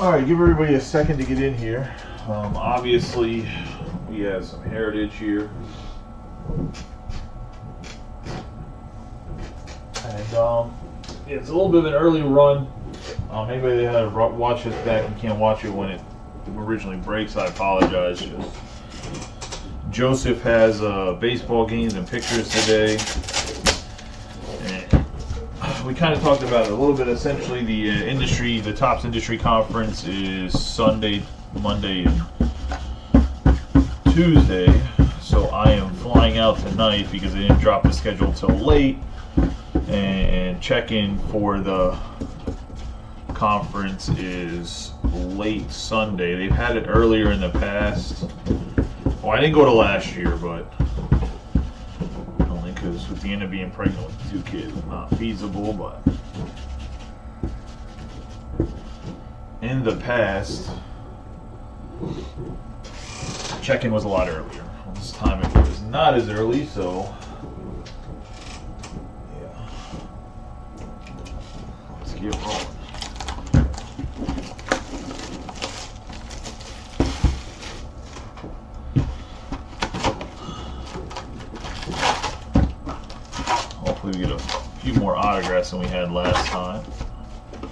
Alright, give everybody a second to get in here. Obviously, we have some heritage here. And yeah, it's a little bit of an early run. Anybody that had to watch this back and can't watch it when it originally breaks, I apologize. Just Joseph has baseball games and pictures today. And we kind of talked about it a little bit. Essentially, the Tops Industry Conference is Sunday, Monday, and Tuesday. So I am flying out tonight because they didn't drop the schedule till late. And check-in for the conference is late Sunday. They've had it earlier in the past. Well, I didn't go to last year, but only because with Deanna being pregnant with 2 kids, not feasible. But in the past, check-in was a lot earlier. Well, this time it was not as early, so yeah. Let's get rolling. Hopefully we get a few more autographs than we had last time.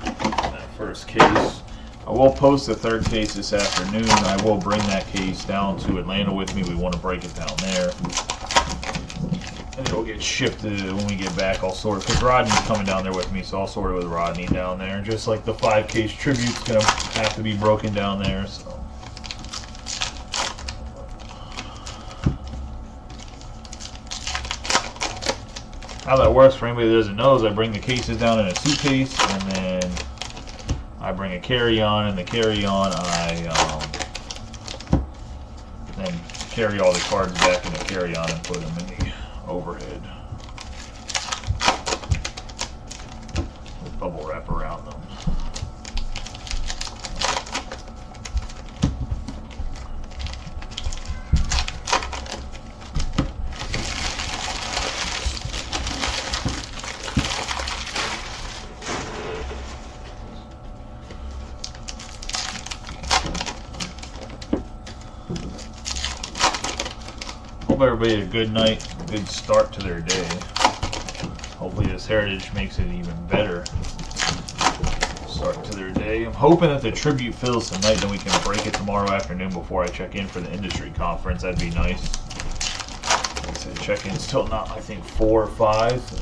That first case. I will post the third case this afternoon. I will bring that case down to Atlanta with me. We want to break it down there. And it'll get shipped when we get back. I'll sort it, because Rodney's coming down there with me, so I'll sort it with Rodney down there. Just like the 5-case tribute's going to have to be broken down there. So how that works for anybody that doesn't know is I bring the cases down in a suitcase, and then I bring a carry-on. In the carry-on, I then carry all the cards back in the carry-on and put them in the overhead with bubble wrap around them. Hope everybody had a good night, a good start to their day. Hopefully this heritage makes it even better start to their day. I'm hoping that the tribute fills tonight, then we can break it tomorrow afternoon before I check in for the industry conference. That'd be nice. Like I said, check-in's still not, I think, 4 or 5. So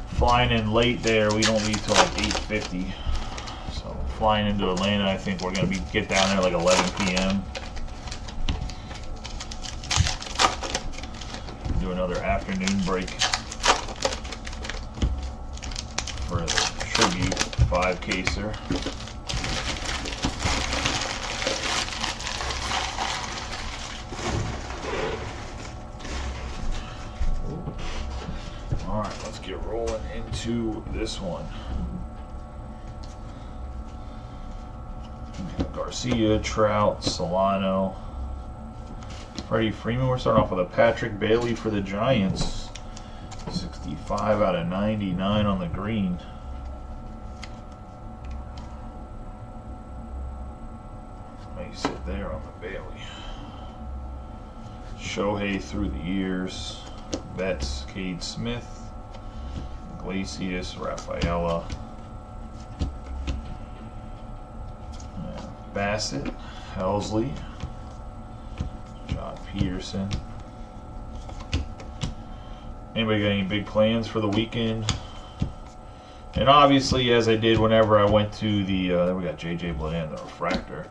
flying in late there, we don't leave till like 8:50. So flying into Atlanta, I think we're gonna get down there like 11 p.m. Do another afternoon break for the tribute 5-caser. All right, let's get rolling into this one. Garcia, Trout, Solano, Freddie Freeman. We're starting off with a Patrick Bailey for the Giants. 65 out of 99 on the green. May sit there on the Bailey. Shohei through the years. Betts, Cade Smith, Iglesias, Rafaela, Bassett, Helsley, Peterson. Anybody got any big plans for the weekend? And obviously, as I did whenever I went to the, there we got JJ Bland, the refractor.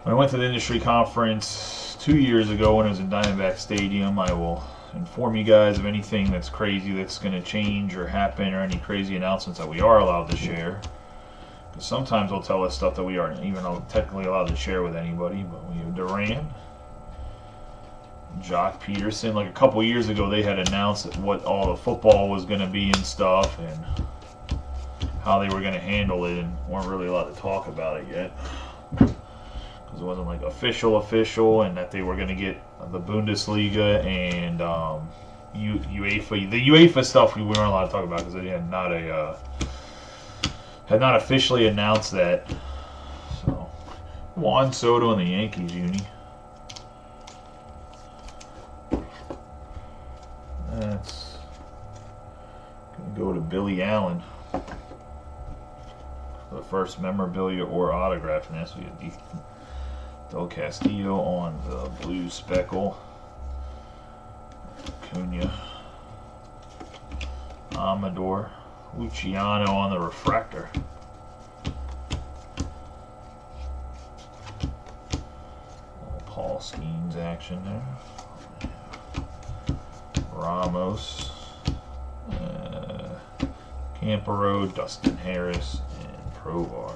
When I went to the industry conference 2 years ago when it was in Diamondback Stadium, I will inform you guys of anything that's crazy that's going to change or happen, or any crazy announcements that we are allowed to share. Because sometimes they'll tell us stuff that we aren't even technically allowed to share with anybody. But we have Duran, Jock Peterson. Like a couple years ago, they had announced what all the football was going to be and stuff, and how they were going to handle it, and weren't really allowed to talk about it yet. Because it wasn't like official, and that they were going to get the Bundesliga and UEFA. The UEFA stuff we weren't allowed to talk about because they had not a had not officially announced that. So, Juan Soto and the Yankees uni. That's going to go to Billy Allen. The first memorabilia or autograph, and that's what you get. Del Castillo on the blue speckle. Cunha. Amador. Luciano on the refractor. Paul Skeens action there. Ramos. Campero, Dustin Harris, and Provar.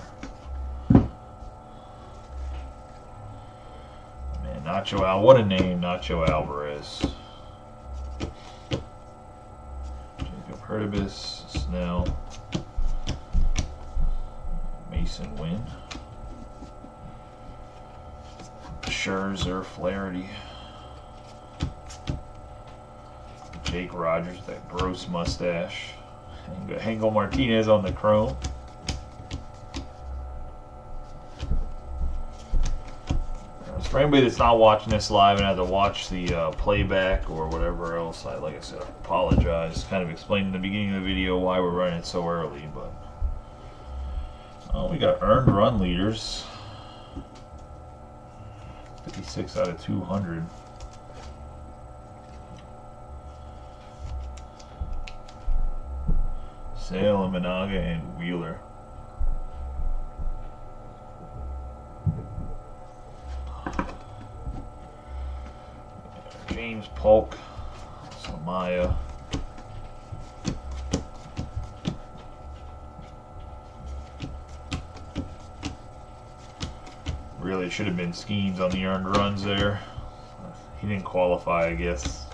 Man, Nacho Al, what a name, Nacho Alvarez. Jacob Hurtubis, Snell, Mason Wynn, Scherzer, Flaherty, Jake Rogers, that gross mustache. Hangel Martinez on the chrome. For anybody that's not watching this live and had to watch the playback or whatever else, like I said, I apologize. Kind of explained in the beginning of the video why we're running it so early, but we got earned run leaders. 56 out of 200. Sale, Managa, and Wheeler. James Polk, Samaya. Really, it should have been Skeens on the earned runs there. He didn't qualify, I guess.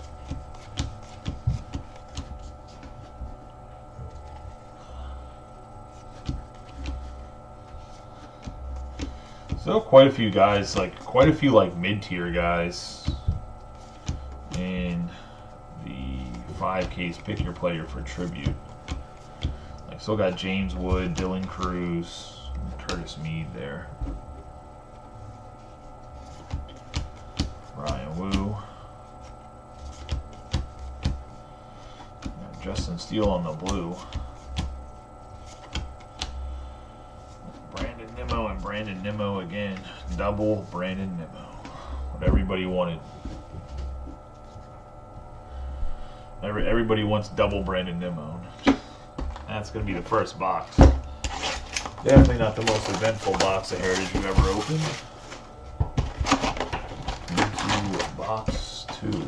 So quite a few guys, quite a few mid-tier guys in the 5Ks pick your player for tribute. Still got James Wood, Dylan Cruz, and Curtis Mead there. Ryan Wu. Justin Steele on the blue. Brandon Nimmo and Brandon Nimmo again. Double Brandon Nimmo. What everybody wanted. Everybody wants double Brandon Nimmo. That's going to be the first box. Definitely not the most eventful box of Heritage we've ever opened. Into box 2.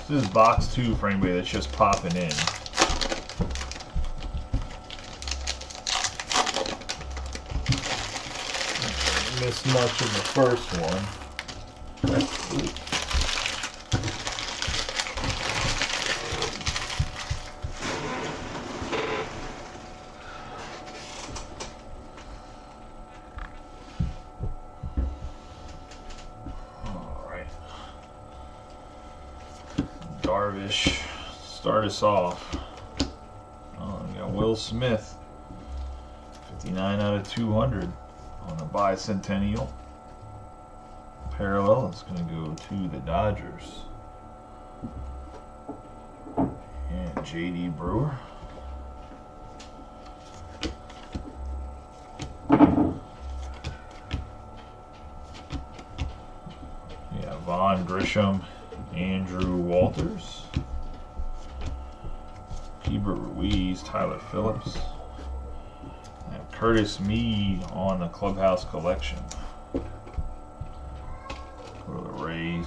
This is box 2 for anybody that's just popping in. Missed much in the first one. Darvish. Start us off. Oh, we got Will Smith. 59 out of 200 on the bicentennial. Parallel. It's going to go to the Dodgers. And J.D. Brewer. Yeah, Vaughn Grisham, Andrew Walters, Hebert Ruiz, Tyler Phillips, and Curtis Mead on the Clubhouse Collection. Go to the Rays.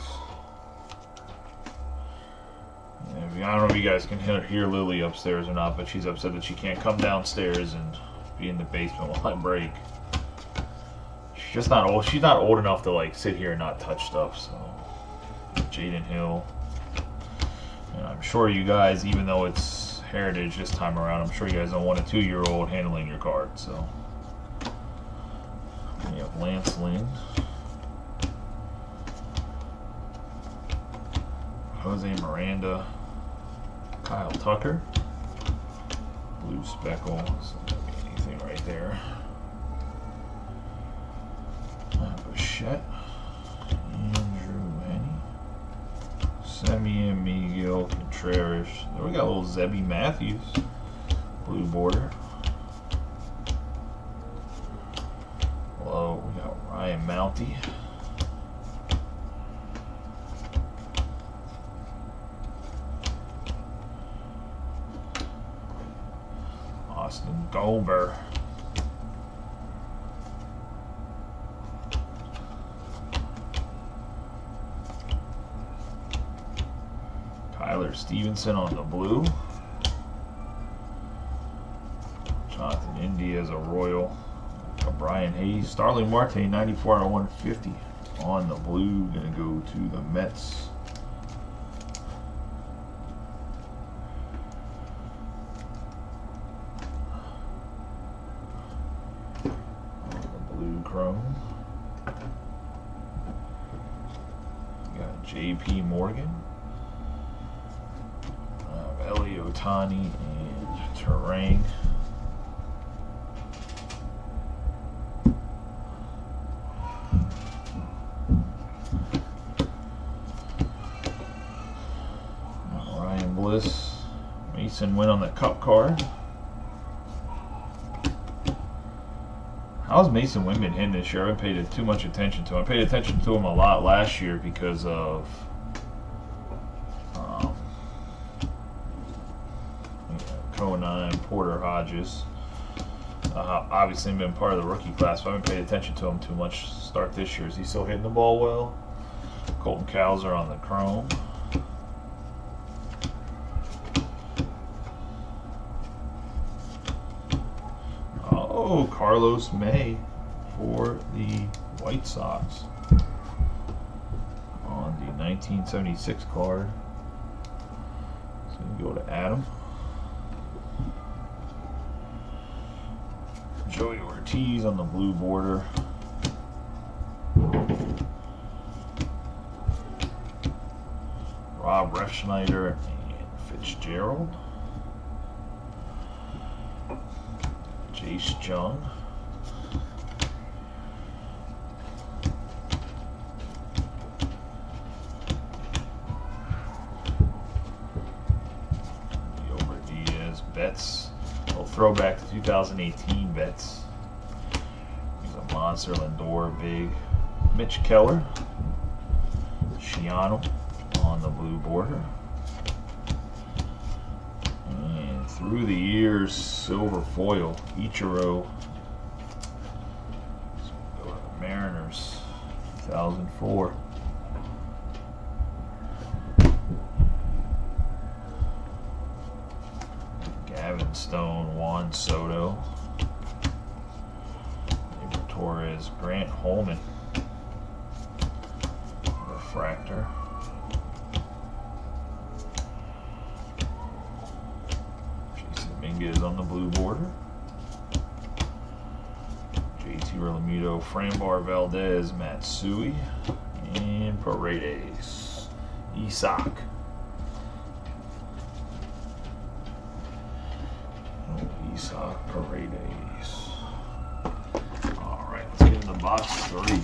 And I don't know if you guys can hear Lily upstairs or not, but she's upset that she can't come downstairs and be in the basement while I break. She's just not old. She's not old enough to like sit here and not touch stuff. So, Jaden Hill. And I'm sure you guys, even though it's Heritage this time around, I'm sure you guys don't want a 2-year-old handling your card. So, we have Lance Lynn, Jose Miranda, Kyle Tucker, Blue Speckle. So that could be anything right there. Bichette, Andrew Henny, Semyon Miguel Contreras. There we got a little Zebby Matthews, blue border. Hello, we got Ryan Mounty. Austin Goldberg. Tyler Stevenson on the blue. Jonathan India as a Royal. Brian Hayes. Starling Marte, 94 out of 150 on the blue. Going to go to the Mets. On the blue chrome. Got J.P. Morgan. Eli Otani and Terang. Ryan Bliss. Mason Wynn on the Cup card. How's Mason Wynn been hitting this year? I haven't paid too much attention to him. I paid attention to him a lot last year because of Conine, Porter Hodges. Obviously been part of the rookie class, but I haven't paid attention to him too much to start this year. Is he still hitting the ball well? Colton Cowser on the chrome. Oh, Carlos May for the White Sox on the 1976 card. So we go to Adam. Joey Ortiz on the blue border. Rob Refschneider and Fitzgerald. Jace Jung. Gilbert Diaz, Betts. A throwback to 2018 Betts. He's a monster. Lindor, big. Mitch Keller. Shiano on the blue border. And through the years, silver foil. Ichiro. So we'll go to the Mariners. 2004. Gavin Stone, Juan Soto, Abel Torres, Grant Holman, refractor, Jason Dominguez on the blue border, JT Realmuto, Frambar Valdez, Matsui, and Paredes, Isak Isak Paredes. All right, let's get in the box 3.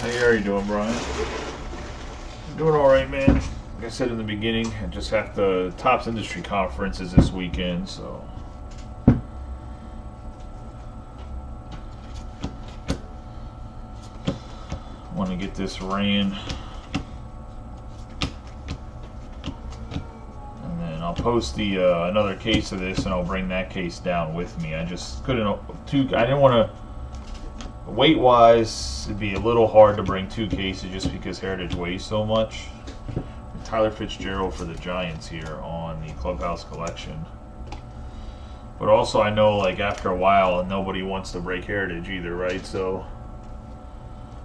How are you doing, Brian? I'm doing all right, man. Like I said in the beginning, I just have the Topps Industry Conferences this weekend, so I want to get this ran. And then I'll post the another case of this, and I'll bring that case down with me. I just couldn't. I didn't want to. Weight-wise, it'd be a little hard to bring 2 cases just because Heritage weighs so much. Tyler Fitzgerald for the Giants here on the Clubhouse Collection. But also, I know, like, after a while, nobody wants to break Heritage either, right? So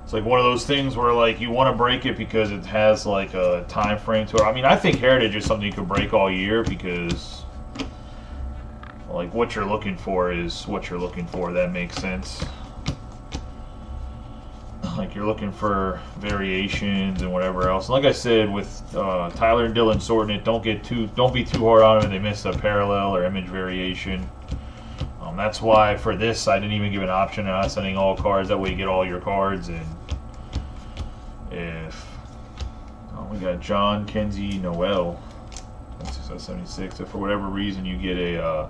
it's like one of those things where, like, you want to break it because it has, like, a time frame to it. I mean, I think Heritage is something you could break all year because, like, what you're looking for is what you're looking for. That makes sense. Like, you're looking for variations and whatever else. Like I said, with Tyler and Dylan sorting it, don't be too hard on them if they miss a parallel or image variation. That's why for this I didn't even give an option on sending all cards. That way you get all your cards. And if we got John Kenzie Noel, that's 76. If for whatever reason you get a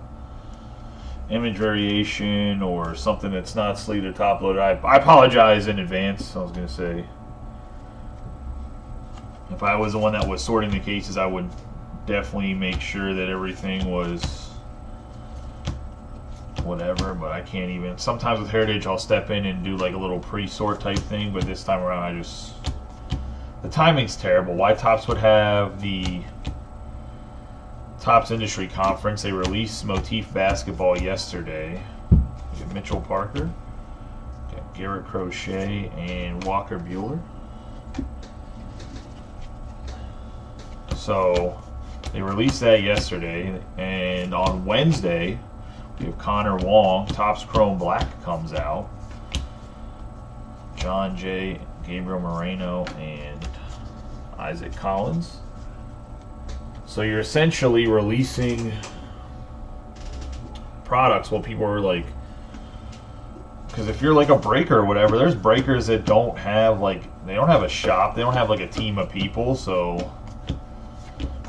image variation or something that's not sleeved or top loaded, I apologize in advance. I was going to say, if I was the one that was sorting the cases, I would definitely make sure that everything was whatever, but I can't even. Sometimes with Heritage I'll step in and do like a little pre-sort type thing, but this time around the timing's terrible. Why Topps would have the Topps Industry Conference. They released Motif Basketball yesterday. We got Mitchell Parker, got Garrett Crochet, and Walker Buehler. So they released that yesterday, and on Wednesday we have Connor Wong. Topps Chrome Black comes out. John Jay, Gabriel Moreno, and Isaac Collins. So you're essentially releasing products while people are like, because if you're like a breaker or whatever, there's breakers that don't have they don't have a shop, they don't have like a team of people, so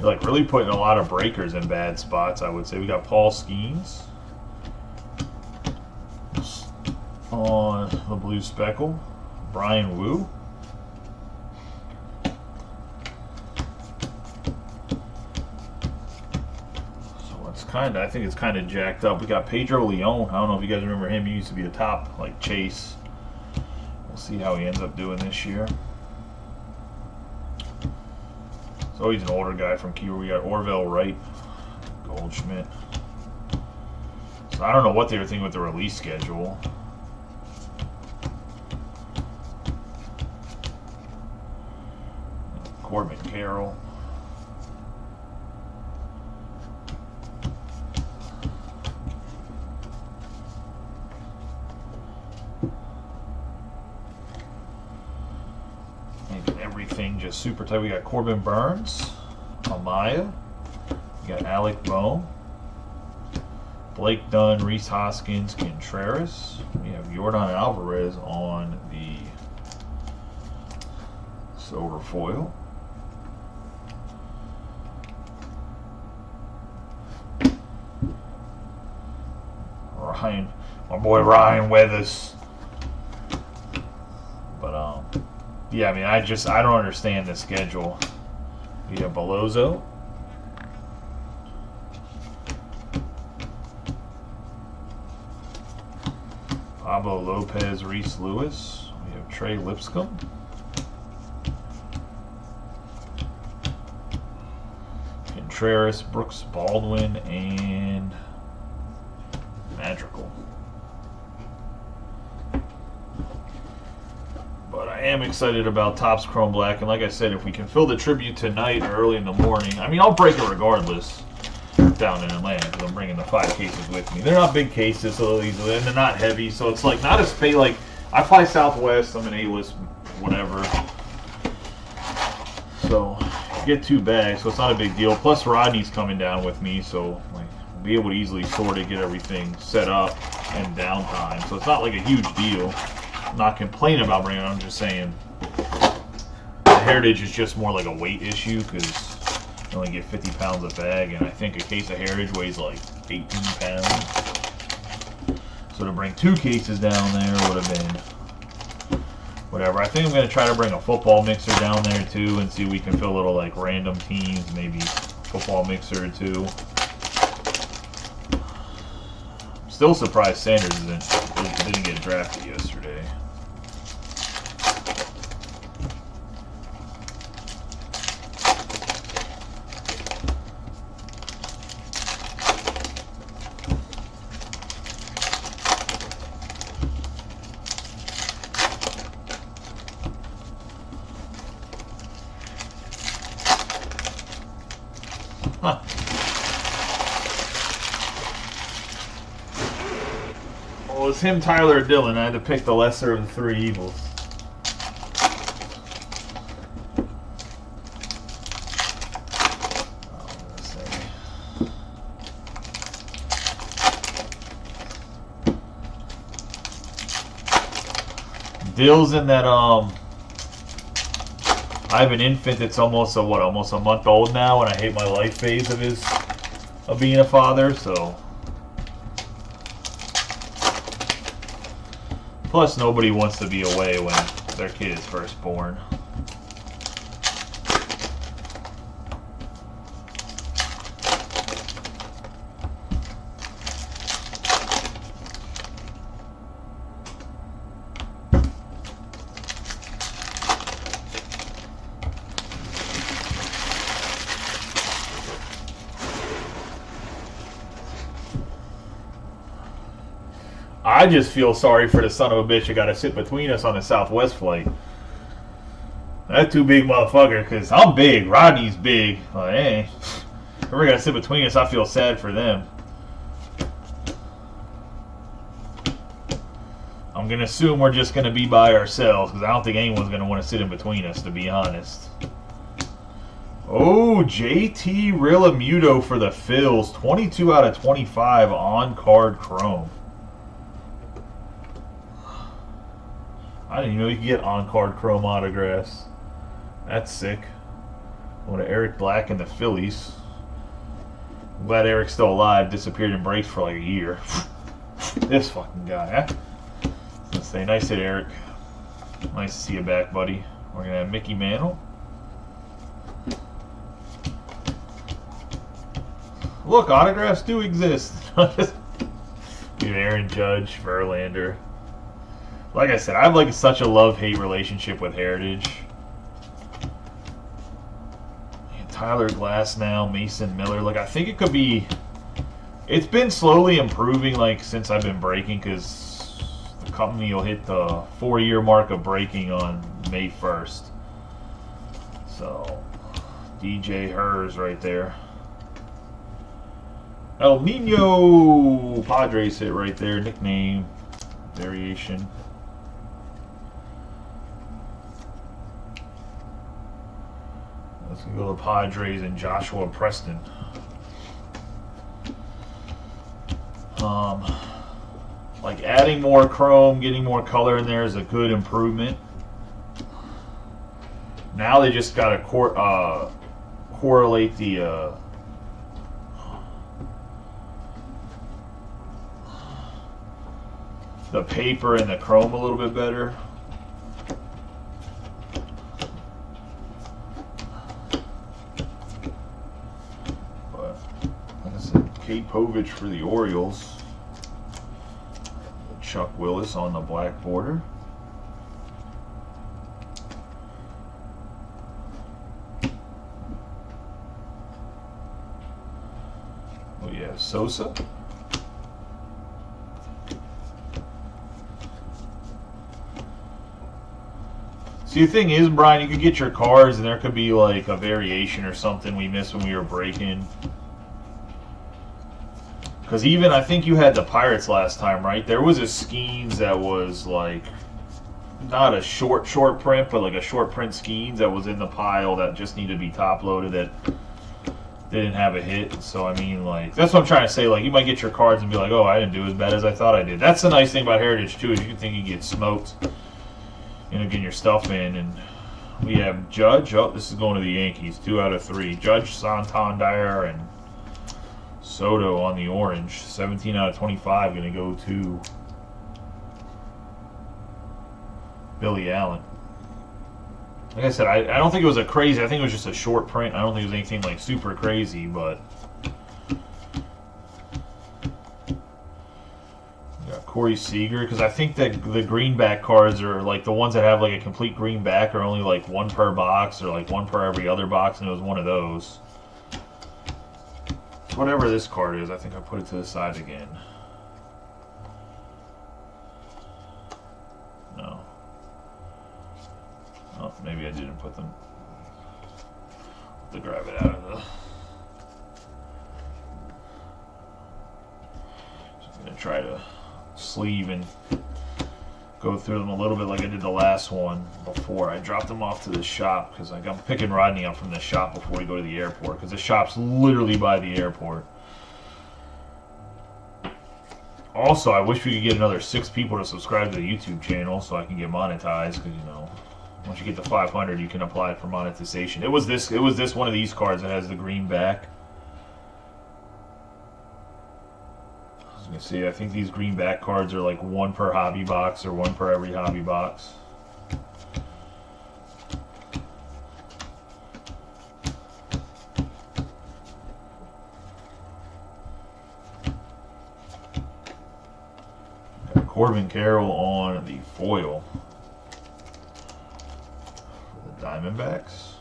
you're like really putting a lot of breakers in bad spots, I would say. We got Paul Skeens on the blue speckle, Brian Wu. I think it's kind of jacked up. We got Pedro Leon. I don't know if you guys remember him. He used to be a top, like, chase. We'll see how he ends up doing this year. So he's an older guy from Key. We got Orville Wright, Goldschmidt. So I don't know what they were thinking with the release schedule. Corbin Carroll. Making everything just super tight. We got Corbin Burns, Amaya. We got Alec Bohm, Blake Dunn, Reese Hoskins, Contreras. We have Jordan Alvarez on the silver foil. Ryan, my boy Ryan Weathers. But yeah, I mean, I don't understand the schedule. We have Bellozo, Pablo Lopez, Reese Lewis. We have Trey Lipscomb, Contreras, Brooks Baldwin, and Madrigal. But I am excited about Topps Chrome Black, and like I said, if we can fill the tribute tonight or early in the morning, I mean, I'll break it regardless down in Atlanta because I'm bringing the 5 cases with me. They're not big cases, so and they're not heavy, so it's like not as big. Like I fly Southwest, I'm an A-list, whatever. So get 2 bags, so it's not a big deal. Plus Rodney's coming down with me, so like be able to easily sort it, get everything set up and downtime. So it's not like a huge deal. I'm not complaining about bringing it. I'm just saying the Heritage is just more like a weight issue because you only get 50 pounds a bag, and I think a case of Heritage weighs like 18 pounds. So to bring 2 cases down there would have been whatever. I think I'm going to try to bring a football mixer down there too and see if we can fill little like random teams, maybe football mixer or 2. Still surprised Sanders didn't get drafted yesterday. Huh. Well, it's him, Tyler, or Dylan. I had to pick the lesser of the 3 evils. Dill's in that I have an infant that's almost a month old now, and I hate my life phase of being a father, so. Plus, nobody wants to be away when their kid is first born. I just feel sorry for the son of a bitch that got to sit between us on the Southwest flight. That 2 big motherfucker, because I'm big, Rodney's big. Like, hey, if we're going to sit between us, I feel sad for them. I'm going to assume we're just going to be by ourselves, because I don't think anyone's going to want to sit in between us, to be honest. Oh, JT Realmuto for the Phils. 22 out of 25 on-card chrome. I didn't even know you could get on-card chrome autographs. That's sick. Going to Eric Black and the Phillies. I'm glad Eric's still alive. Disappeared in breaks for like a year. This fucking guy, huh? Let's say, nice hit, Eric. Nice to see you back, buddy. We're going to have Mickey Mantle. Look, autographs do exist. We have Aaron Judge, Verlander. Like I said, I have like such a love-hate relationship with Heritage. And Tyler Glass now, Mason Miller. Like, I think it could be... It's been slowly improving, like, since I've been breaking, because the company will hit the 4-year mark of breaking on May 1st. So, DJ Hers right there. El Nino Padres hit right there, nickname, variation. Let's go to the Padres and Joshua Preston. Like adding more chrome, getting more color in there is a good improvement. Now they just got to correlate the paper and the chrome a little bit better. But like I said, Kate Povich for the Orioles. Chuck Willis on the black border. Oh yeah, Sosa. See, the thing is, Brian, you could get your cards and there could be like a variation or something we missed when we were breaking. Because even, I think you had the Pirates last time, right? There was a Skeens that was like, not a short print, but like a short print Skeens that was in the pile that just needed to be top loaded that didn't have a hit. So, I mean, like, that's what I'm trying to say. Like, you might get your cards and be like, oh, I didn't do as bad as I thought I did. That's the nice thing about Heritage, too, is you can think you get smoked, you know, getting your stuff in. And we have Judge. Oh, this is going to the Yankees. 2 out of 3. Judge, Santander, and Soto on the orange. 17 out of 25 going to go to Billy Allen. Like I said, I don't think it was a crazy. I think it was just a short print. I don't think it was anything like super crazy, but we got Corey Seager, because I think that the greenback cards are like the ones that have like a complete greenback are only like 1 per box or like 1 per every other box, and it was one of those. Whatever this card is, I think I put it to the side again. No. Oh, maybe I didn't put them. To grab it out of the. Just gonna try to sleeve and go through them a little bit like I did the last one before. I dropped them off to the shop because I'm picking Rodney up from the shop before we go to the airport, because the shop's literally by the airport. Also, I wish we could get another 6 people to subscribe to the YouTube channel so I can get monetized, because, you know, once you get to 500 you can apply for monetization. It was this one of these cards that has the green back. As you can see, I think these green back cards are like 1 per hobby box or 1 per every hobby box. Got Corbin Carroll on the foil for the Diamondbacks.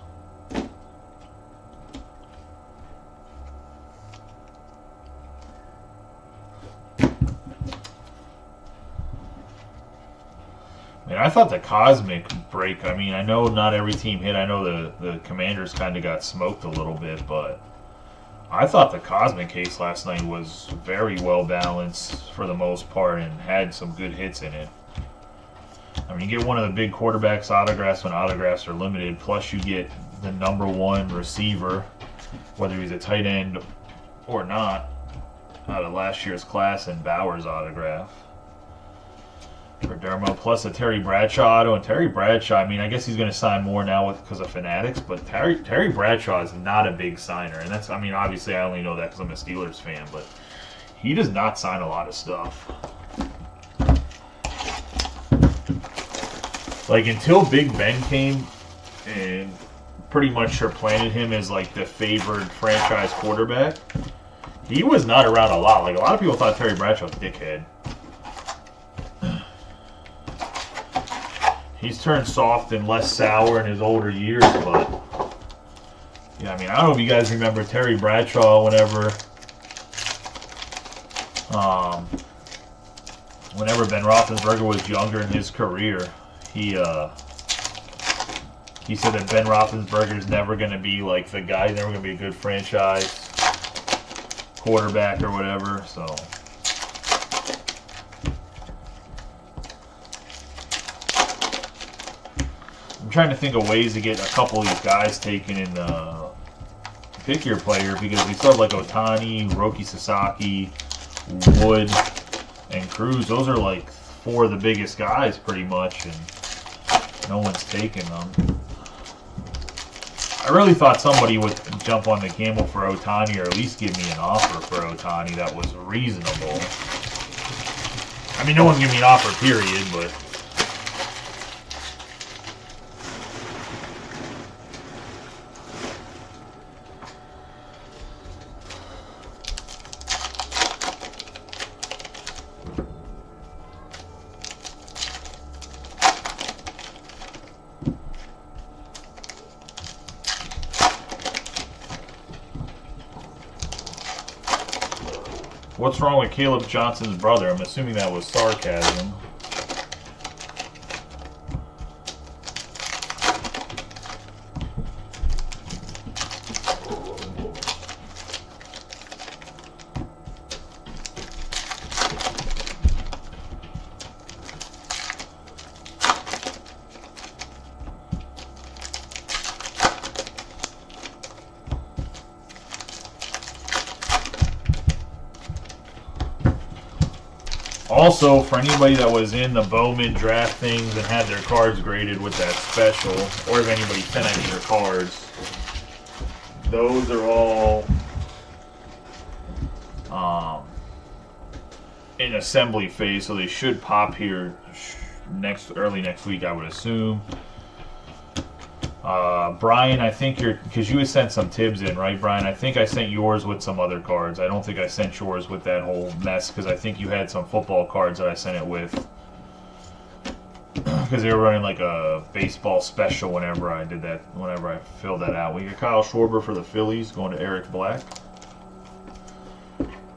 Man, I thought the Cosmic break, I mean, I know not every team hit. I know the Commanders kind of got smoked a little bit, but I thought the Cosmic case last night was very well balanced for the most part and had some good hits in it. I mean, you get one of the big quarterbacks autographs when autographs are limited, plus you get the +1 receiver, whether he's a tight end or not, out of last year's class, and Bauer's autograph for Dermo, plus a Terry Bradshaw auto. And Terry Bradshaw, I mean, I guess he's going to sign more now because of Fanatics, but Terry Bradshaw is not a big signer. And that's, I mean, obviously I only know that because I'm a Steelers fan, but he does not sign a lot of stuff. Like, until Big Ben came and pretty much supplanted him as like the favored franchise quarterback, he was not around a lot. Like, a lot of people thought Terry Bradshaw was a dickhead. He's turned soft and less sour in his older years, but yeah, I mean, I don't know if you guys remember Terry Bradshaw whenever Ben Roethlisberger was younger in his career, he said that Ben Roethlisberger is never going to be like the guy, never going to be a good franchise quarterback or whatever. So I'm trying to think of ways to get a couple of these guys taken in the pick your player, because we still have like Ohtani, Roki Sasaki, Wood, and Cruz. Those are like 4 of the biggest guys pretty much, and no one's taking them. I really thought somebody would jump on the camel for Ohtani, or at least give me an offer for Ohtani that was reasonable. I mean, no one's giving me an offer, period, but what's wrong with Caleb Johnson's brother? I'm assuming that was sarcasm. Also, for anybody that was in the Bowman draft things and had their cards graded with that special, or if anybody sent any of their cards, those are all in assembly phase, so they should pop here early next week, I would assume. Brian, I think because you had sent some Tibbs in, right, Brian? I think I sent yours with some other cards. I don't think I sent yours with that whole mess, because I think you had some football cards that I sent it with. Because they were running like a baseball special whenever I filled that out. We got Kyle Schwarber for the Phillies going to Eric Black.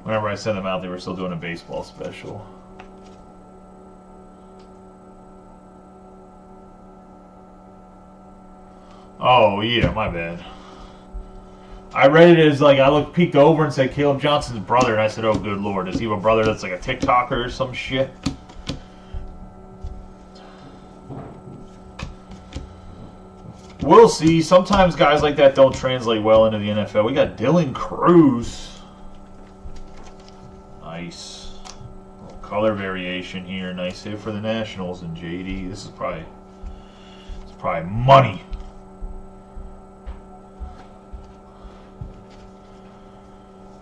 Whenever I sent them out, they were still doing a baseball special. Oh, yeah, my bad. I read it as like, peeked over and said Caleb Johnson's brother, and I said, oh, good lord, does he have a brother that's like a TikToker or some shit? We'll see. Sometimes guys like that don't translate well into the NFL. We got Dylan Cruz. Nice. Color variation here. Nice hit for the Nationals and JD. This is probably money.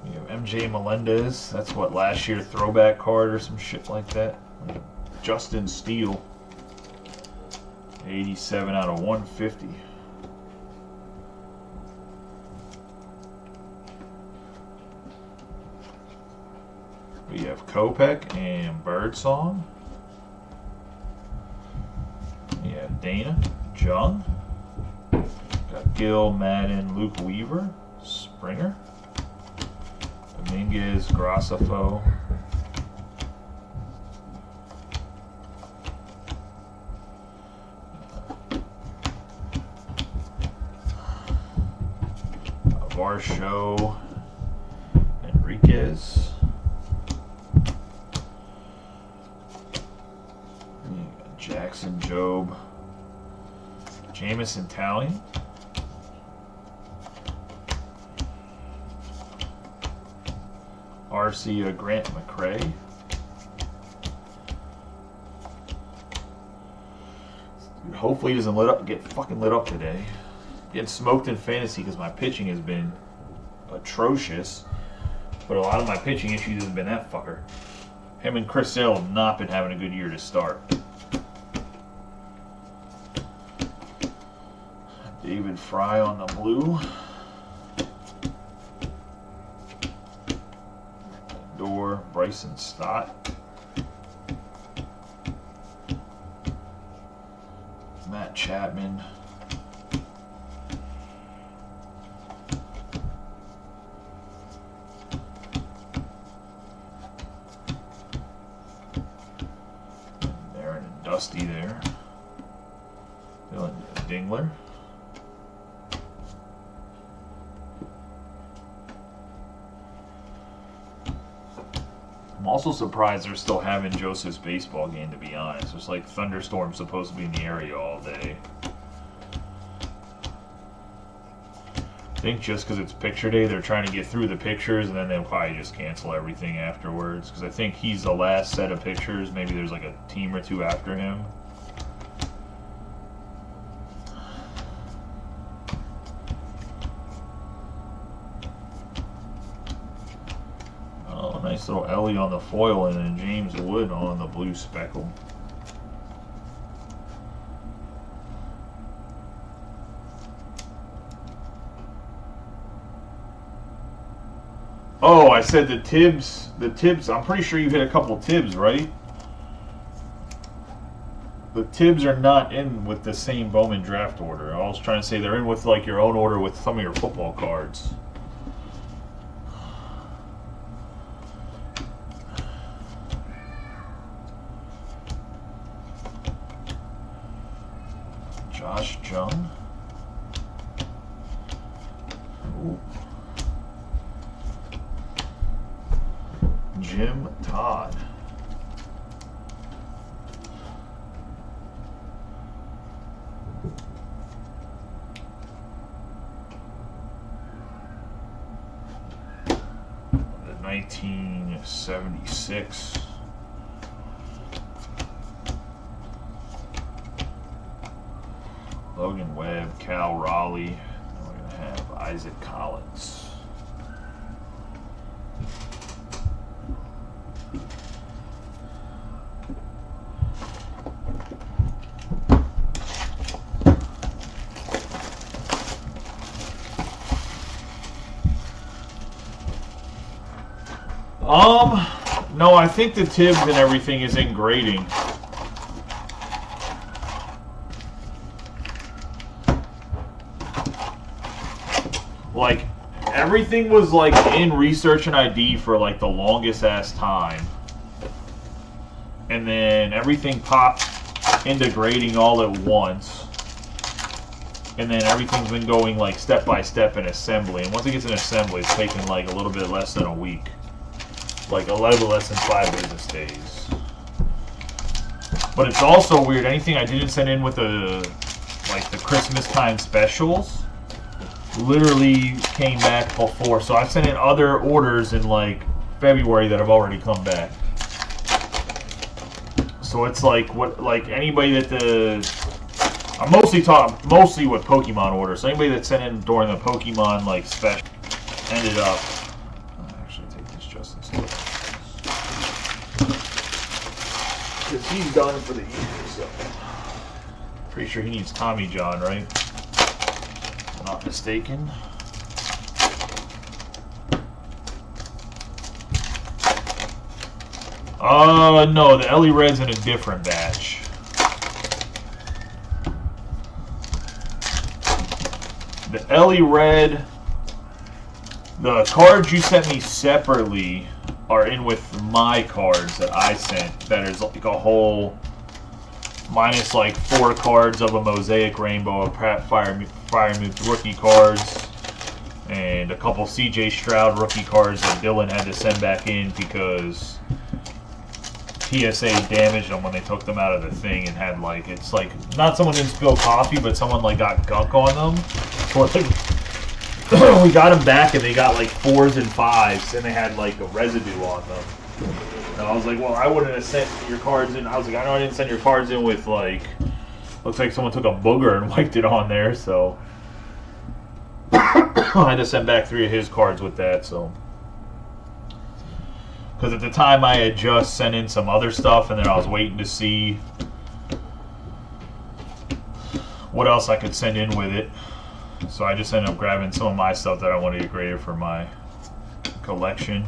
We have MJ Melendez. That's what, last year throwback card or some shit like that. Justin Steele. 87 out of 150. We have Kopech and Birdsong. We have Dana, Jung. Got Gill, Madden, Luke Weaver, Springer, Dominguez, Graceffo. Varsho, Enriquez. Jackson, Job, Jamison Talley, Arcia, Grant McCray. Dude, hopefully he doesn't get fucking lit up today. Getting smoked in fantasy because my pitching has been atrocious, but a lot of my pitching issues have been that fucker. Him and Chris Sale have not been having a good year to start. David Fry on the blue. Door, Bryson Stott. Chapman. Aaron and Dusty there. Dylan Dingler. I'm also surprised they're still having Joseph's baseball game, to be honest. There's like thunderstorms supposed to be in the area all day. I think just because it's picture day, they're trying to get through the pictures, and then they'll probably just cancel everything afterwards. Because I think he's the last set of pictures. Maybe there's like a team or two after him. Oh, nice little Ellie on the foil, and then James Wood on the blue speckle. Oh, I said the Tibbs, I'm pretty sure you hit a couple Tibbs, right? The Tibbs are not in with the same Bowman draft order. I was trying to say they're in with like your own order with some of your football cards. Josh Jung. Ooh. Jim Todd. The 1976. Logan Webb, Cal Raleigh. And we're going to have Isaac Collins. No, I think the Tibbs and everything is in grading. Like, everything was like in research and ID for like the longest ass time. And then everything popped into grading all at once. And then everything's been going like step by step in assembly. And once it gets in assembly, it's taking like a little bit less than a week. Like a little less than 5 business days. But it's also weird. Anything I didn't send in with the Christmas time specials literally came back before. So I sent in other orders in like February that have already come back. So it's like anybody that I'm mostly with Pokemon orders. So anybody that sent in during the Pokemon like special ended up. Actually, take this just instead. Because he's done for the year, so pretty sure he needs Tommy John, right? If I'm not mistaken. No, the Ellie Red's in a different batch. The Ellie Red, the cards you sent me separately are in with my cards that I sent. That is like a whole minus like 4 cards of a Mosaic Rainbow of Firemuth rookie cards and a couple CJ Stroud rookie cards that Dylan had to send back in because PSA damaged them when they took them out of the thing and had like, it's like, not someone didn't spill coffee, but someone like got gunk on them. So like, we got them back and they got like 4s and 5s and they had like a residue on them. And I was like, well, I wouldn't have sent your cards in. I was like, I know I didn't send your cards in with like, looks like someone took a booger and wiped it on there, so. I had to send back 3 of his cards with that, so. Because at the time I had just sent in some other stuff and then I was waiting to see what else I could send in with it. So I just ended up grabbing some of my stuff that I wanted to get graded for my collection.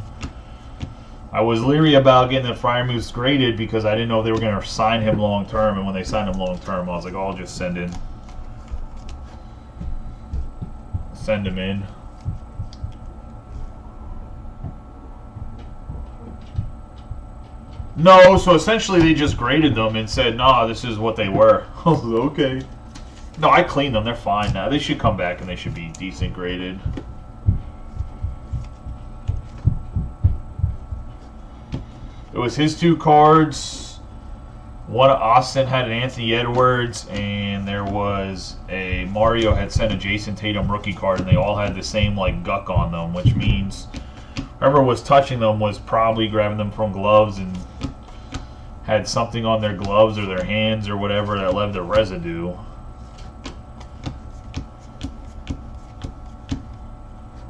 I was leery about getting the Fryermuth graded because I didn't know if they were going to sign him long term, and when they signed him long term, I was like, oh, I'll just send him in. No, so essentially they just graded them and said, nah, this is what they were. I was like, okay. No, I cleaned them. They're fine now. They should come back and they should be decent graded. It was his 2 cards. One Austin had an Anthony Edwards, and there was a Mario had sent a Jason Tatum rookie card, and they all had the same like guck on them, which means whoever was touching them was probably grabbing them from gloves and had something on their gloves or their hands or whatever that left a residue.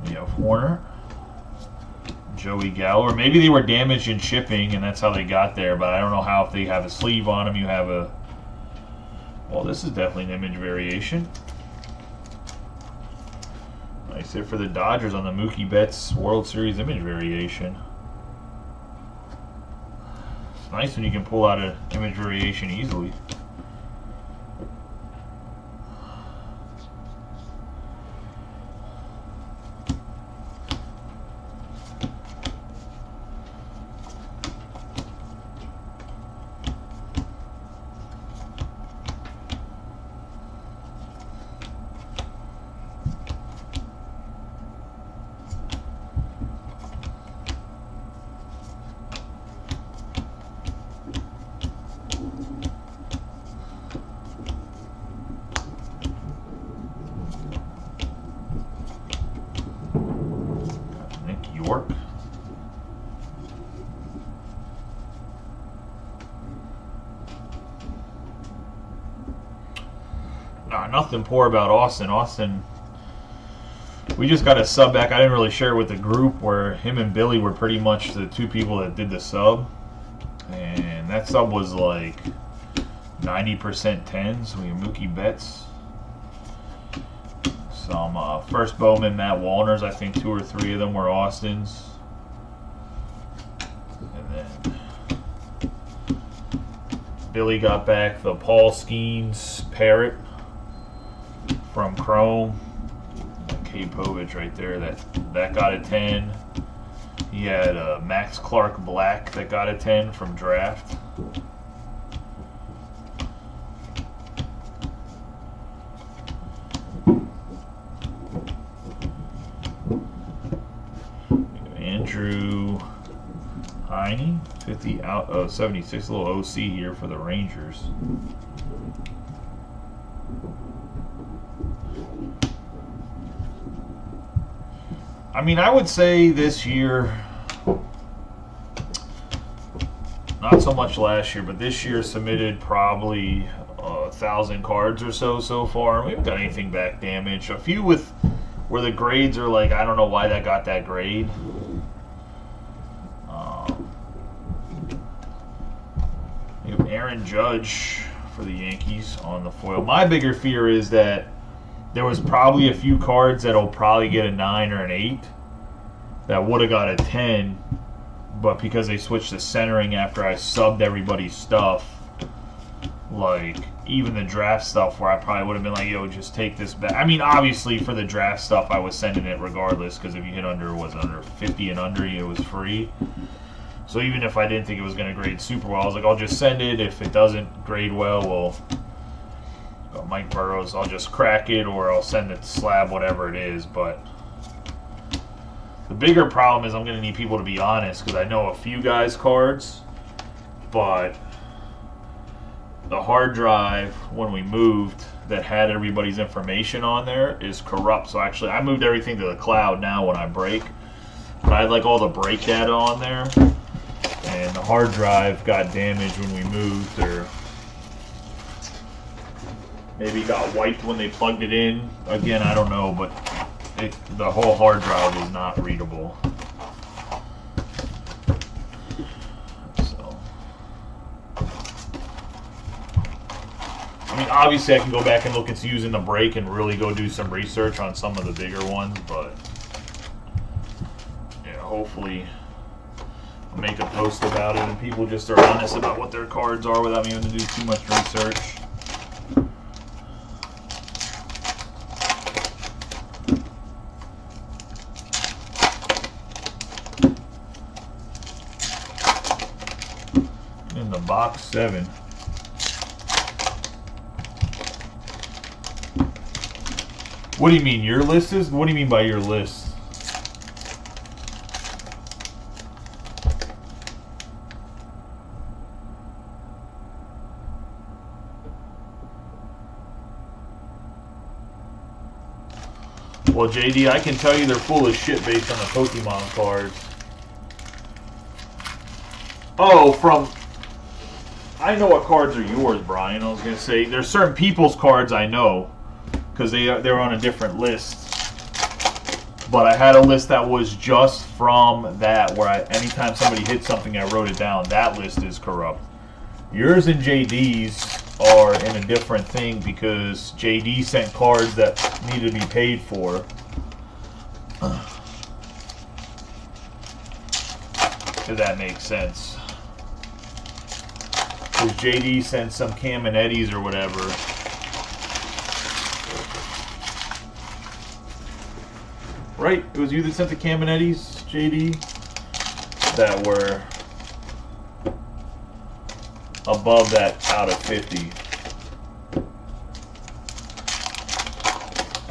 We have Horner, Joey Gallo, or maybe they were damaged in shipping and that's how they got there, but I don't know how. If they have a sleeve on them, you have a... Well, this is definitely an image variation. Nice hit for the Dodgers on the Mookie Betts World Series image variation. It's nice when you can pull out an image variation easily. York. Nah, nothing poor about Austin. Austin, we just got a sub back. I didn't really share it with the group, where him and Billy were pretty much the 2 people that did the sub. And that sub was like 90% 10s. We have Mookie Betts. Some first Bowman Matt Wallners, I think 2 or 3 of them were Austin's. And then Billy got back the Paul Skeens Parrot from Chrome. K. Povich right there, that got a 10. He had Max Clark Black that got a 10 from Draft. Andrew Heine, 50 out of 76, a little OC here for the Rangers. I mean, I would say this year, not so much last year, but this year submitted probably 1,000 cards or so far. We haven't got anything back damaged. A few with where the grades are like, I don't know why that got that grade. Aaron Judge for the Yankees on the foil. My bigger fear is that there was probably a few cards that'll probably get a 9 or an 8 that would have got a 10, but because they switched the centering after I subbed everybody's stuff, like even the draft stuff where I probably would have been like, yo, just take this back. I mean, obviously for the draft stuff, I was sending it regardless, because if you hit under 50 and under, it was free. So even if I didn't think it was going to grade super well, I was like, I'll just send it. If it doesn't grade well, well, Mike Burrows, I'll just crack it, or I'll send it to slab, whatever it is. But the bigger problem is I'm going to need people to be honest, because I know a few guys' cards, but the hard drive, when we moved, that had everybody's information on there is corrupt. So actually, I moved everything to the cloud now when I break. But I had like all the break data on there, and the hard drive got damaged when we moved, or maybe got wiped when they plugged it in. Again, I don't know, but the whole hard drive is not readable. So, I mean, obviously I can go back and look at using the break and really go do some research on some of the bigger ones, but yeah, hopefully make a post about it, and people just are honest about what their cards are without me having to do too much research. In the box 7. What do you mean your list is? What do you mean by your list? Well, JD, I can tell you they're full of shit based on the Pokemon cards. Oh, I know what cards are yours, Brian. I was going to say, there's certain people's cards I know, because they're on a different list. But I had a list that was just from that, where anytime somebody hit something, I wrote it down. That list is corrupt. Yours and JD's are in a different thing because JD sent cards that needed to be paid for. If that makes sense. Because JD sent some Cam and Eddies or whatever. Right? It was you that sent the Cam and Eddies, JD? That were above that out of 50.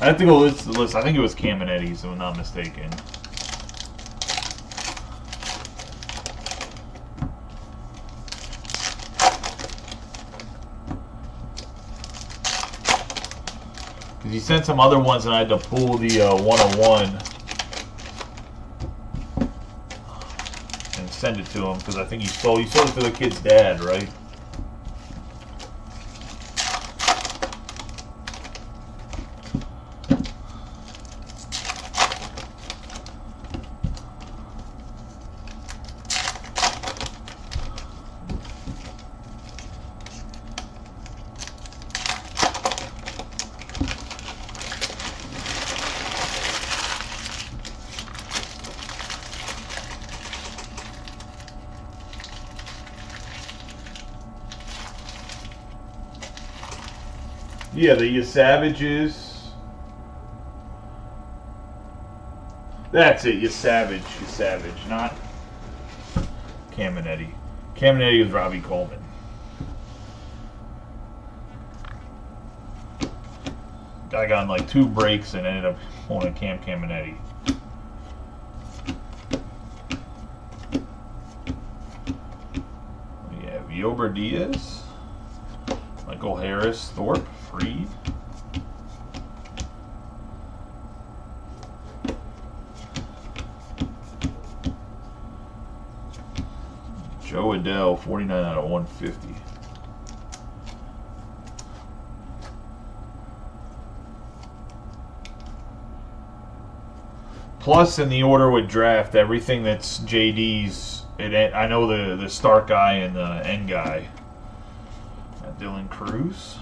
I have to go list the list. I think it was Cam and Eddies, if I'm not mistaken. Because he sent some other ones and I had to pull the 101 and send it to him because I think you sold it to the kid's dad, right? Yeah, the Savages. That's it, you Savage, not Caminetti. Caminetti was Robbie Coleman. I got in like 2 breaks and ended up pulling Cam Caminetti. We have Yober Diaz, Michael Harris, Thorpe, Freed. Joe Adele, 49 out of 150. Plus, in the order with draft, everything that's JD's, I know the start guy and the end guy. Dylan Cruz.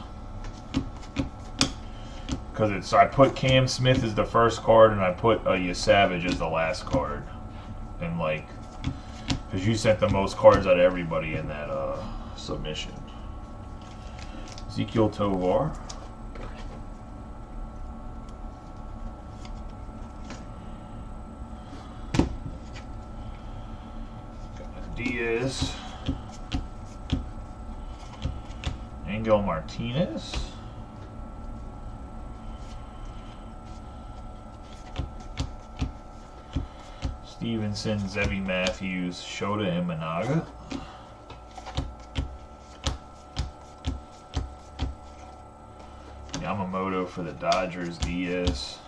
Because I put Cam Smith as the first card and I put Savage as the last card. And like, because you sent the most cards out of everybody in that submission. Ezekiel Tovar. Diaz. Angel Martinez. Stevenson, Zevi Matthews, Shota Imanaga. Yamamoto for the Dodgers, Diaz.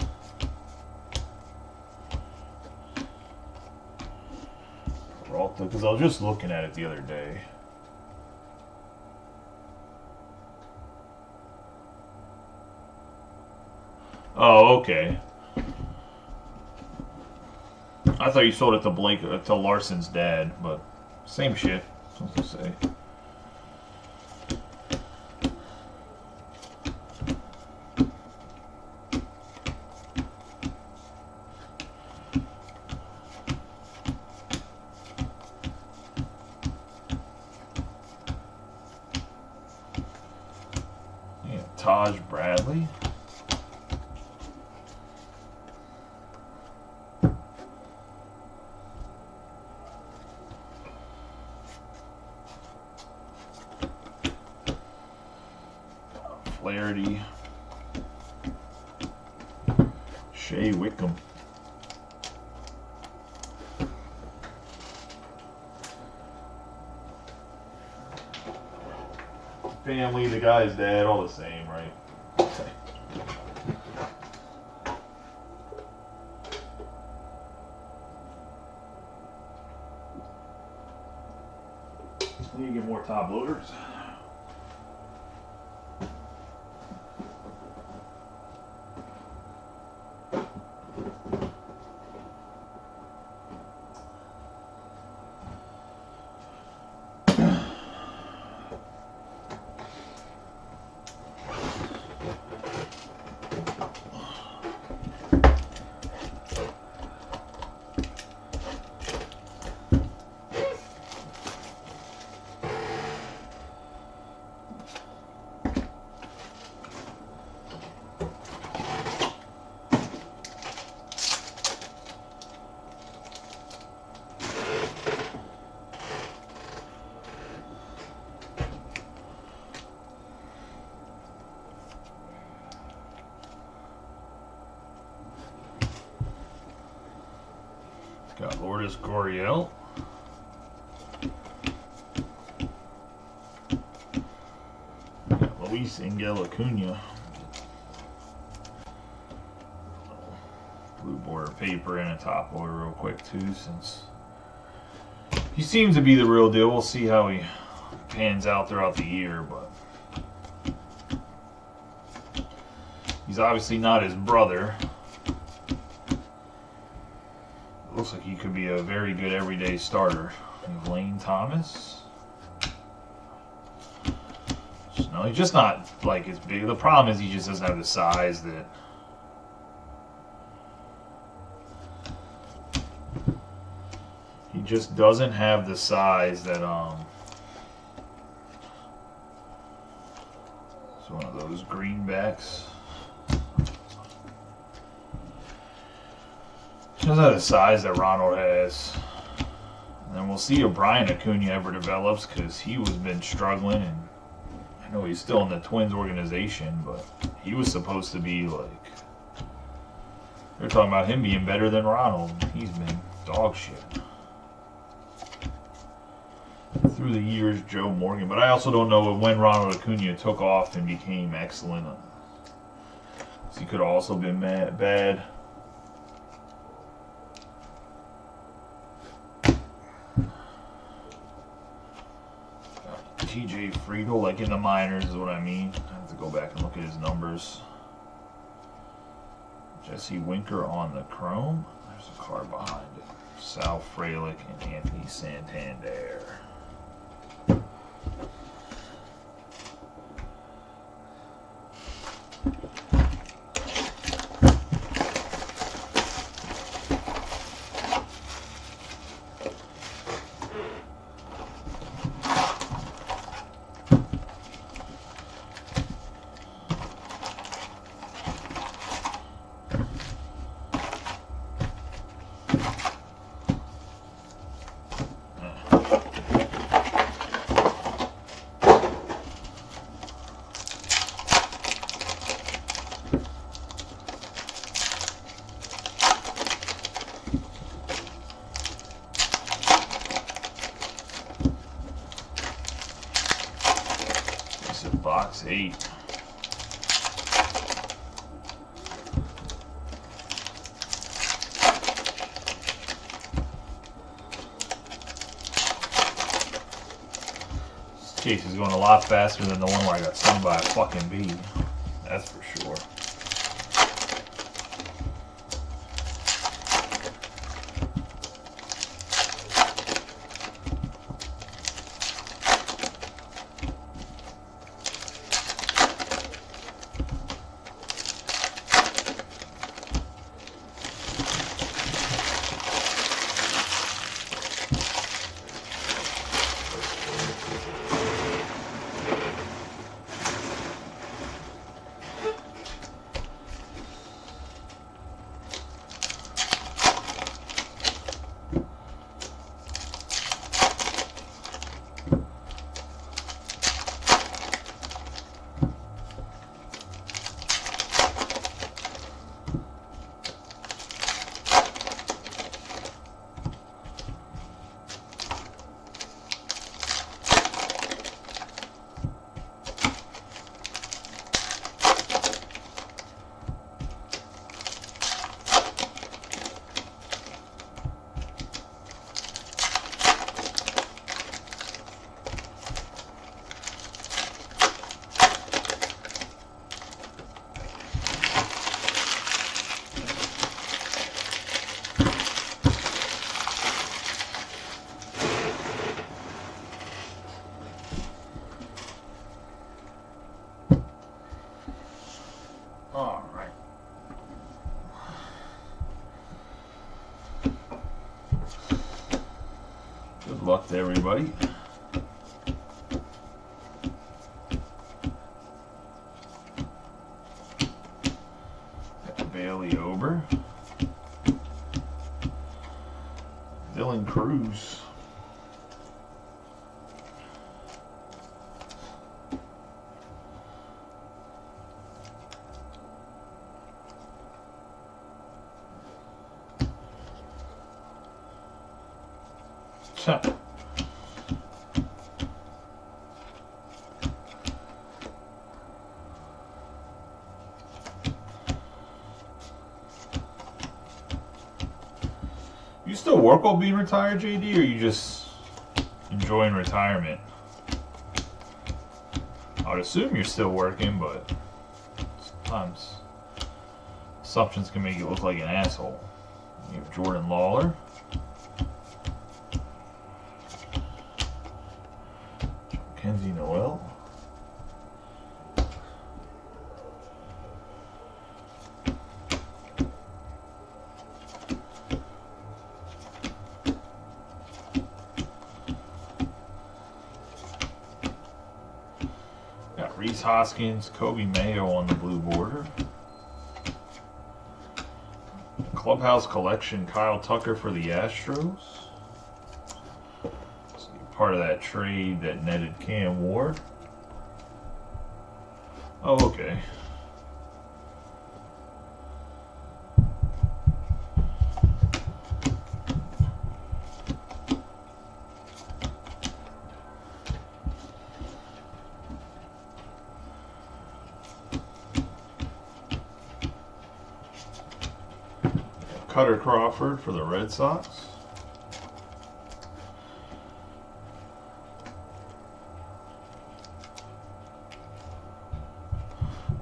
Peralta, because I was just looking at it the other day. Oh, okay. I thought you sold it to to Larson's dad, but same shit. What to say. Taj Bradley. Flaherty. Shea Wickham. Family, the guy's dad, all the same, right? Okay. Need to get more top loaders. Got Lourdes Gurriel. Got Luis Angel Acuna. Blue border paper and a top loader real quick too, since he seems to be the real deal. We'll see how he pans out throughout the year, but he's obviously not his brother. Looks like he could be a very good everyday starter. Lane Thomas. No, he's just not like as big. The problem is he just doesn't have the size that. He just doesn't have the size that it's one of those greenbacks. He doesn't have the size that Ronald has. And then we'll see if Brian Acuna ever develops, because he was been struggling, and I know he's still in the Twins organization, but he was supposed to be like, they're talking about him being better than Ronald. He's been dog shit. Through the years, Joe Morgan, but I also don't know when Ronald Acuna took off and became excellent. He could have also been bad. TJ Friedel, like in the minors is what I mean. I have to go back and look at his numbers. Jesse Winker on the chrome. There's a card behind it. Sal Frelick and Anthony Santander. Box 8. This case is going a lot faster than the one where I got stung by a fucking bee. That's for sure. everybody. Got Bailey Ober. Dylan Cruz. You still work while being retired, JD, or you just enjoying retirement? I would assume you're still working, but sometimes assumptions can make you look like an asshole. You have Jordan Lawler. Kenzie Noel. Got Reese Hoskins, Kobe Mayo on the blue border. Clubhouse Collection, Kyle Tucker for the Astros. Part of that trade that netted Cam Ward. Oh, okay. Cutter Crawford for the Red Sox.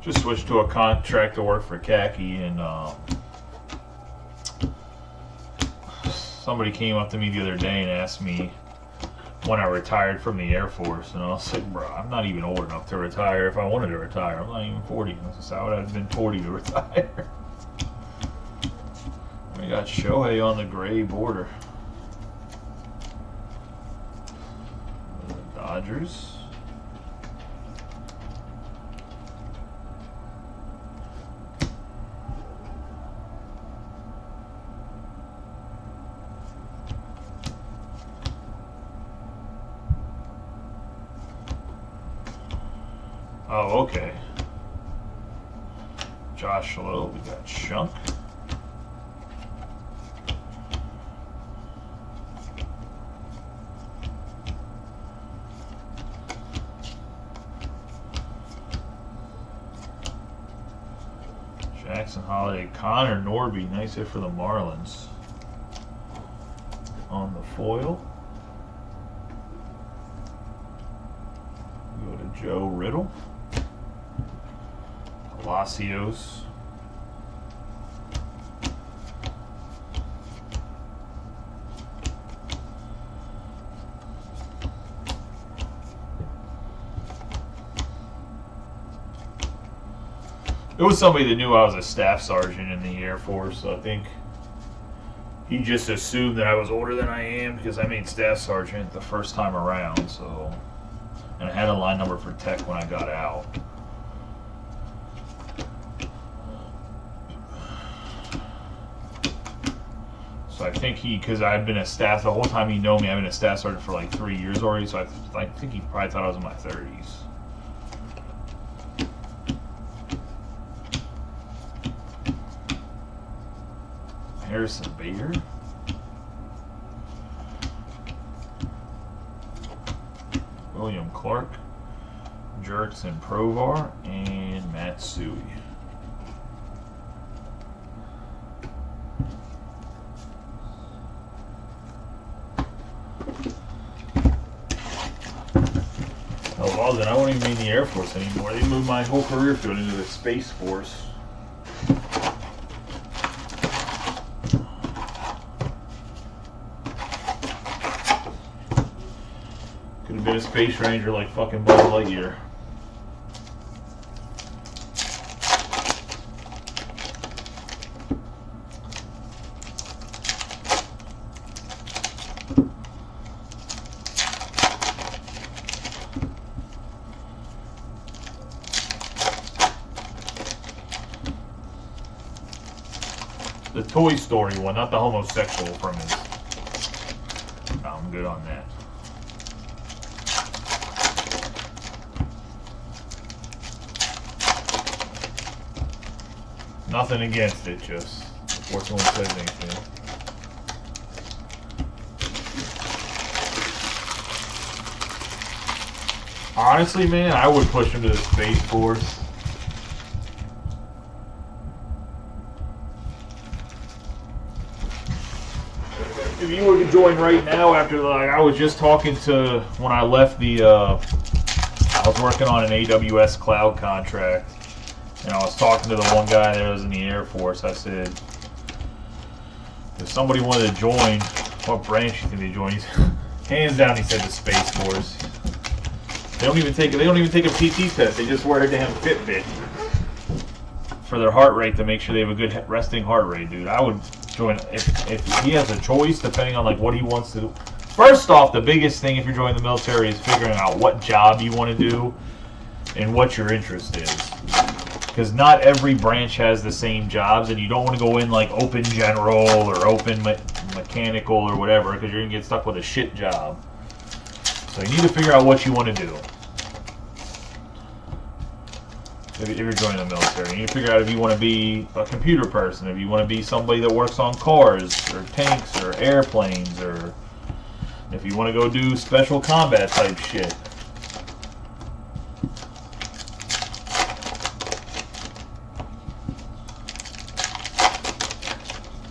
Just switched to a contract to work for Khaki, and somebody came up to me the other day and asked me when I retired from the Air Force, and I was like, bro, I'm not even old enough to retire. If I wanted to retire, I'm not even 40. I would have been 40 to retire. We got Shohei on the gray border. The Dodgers. Oh, okay. Josh Lowe, we got Shunk. Jackson Holiday, Connor Norby, nice hit for the Marlins. On the foil. Go to Joe Riddle. Palacios. It was somebody that knew I was a staff sergeant in the Air Force, so I think he just assumed that I was older than I am because I made staff sergeant the first time around, so, and I had a line number for tech when I got out. So I think because I'd been a staff, the whole time he known me, I've been a staff sergeant for like 3 years already, so I think he probably thought I was in my 30s. Harrison Bader. William Clark. Jurickson Provar. And Matsui. Oh, well, then I won't even be in the Air Force anymore. They moved my whole career field into the Space Force. Could have been a Space Ranger like fucking Buzz Lightyear. the Toy Story one, not the homosexual from his. No, I'm good on that. Nothing against it, just before someone says anything. Honestly, man, I would push him to the Space Force. If you were to join right now, after like I was just talking to when I left the, I was working on an AWS cloud contract, and I was talking to the one guy that was in the Air Force. I said, if somebody wanted to join, what branch you think they join? Hands down, he said the Space Force. They don't even take a PT test. They just wear a damn Fitbit for their heart rate to make sure they have a good resting heart rate, dude. I would join if he has a choice, depending on like what he wants to do. First off, the biggest thing if you're joining the military is figuring out what job you want to do and what your interest is. Because not every branch has the same jobs, and you don't want to go in like open general or open mechanical or whatever, because you're gonna get stuck with a shit job. So you need to figure out what you want to do. If you're joining the military, you need to figure out if you want to be a computer person, if you want to be somebody that works on cars or tanks or airplanes, or if you want to go do special combat type shit.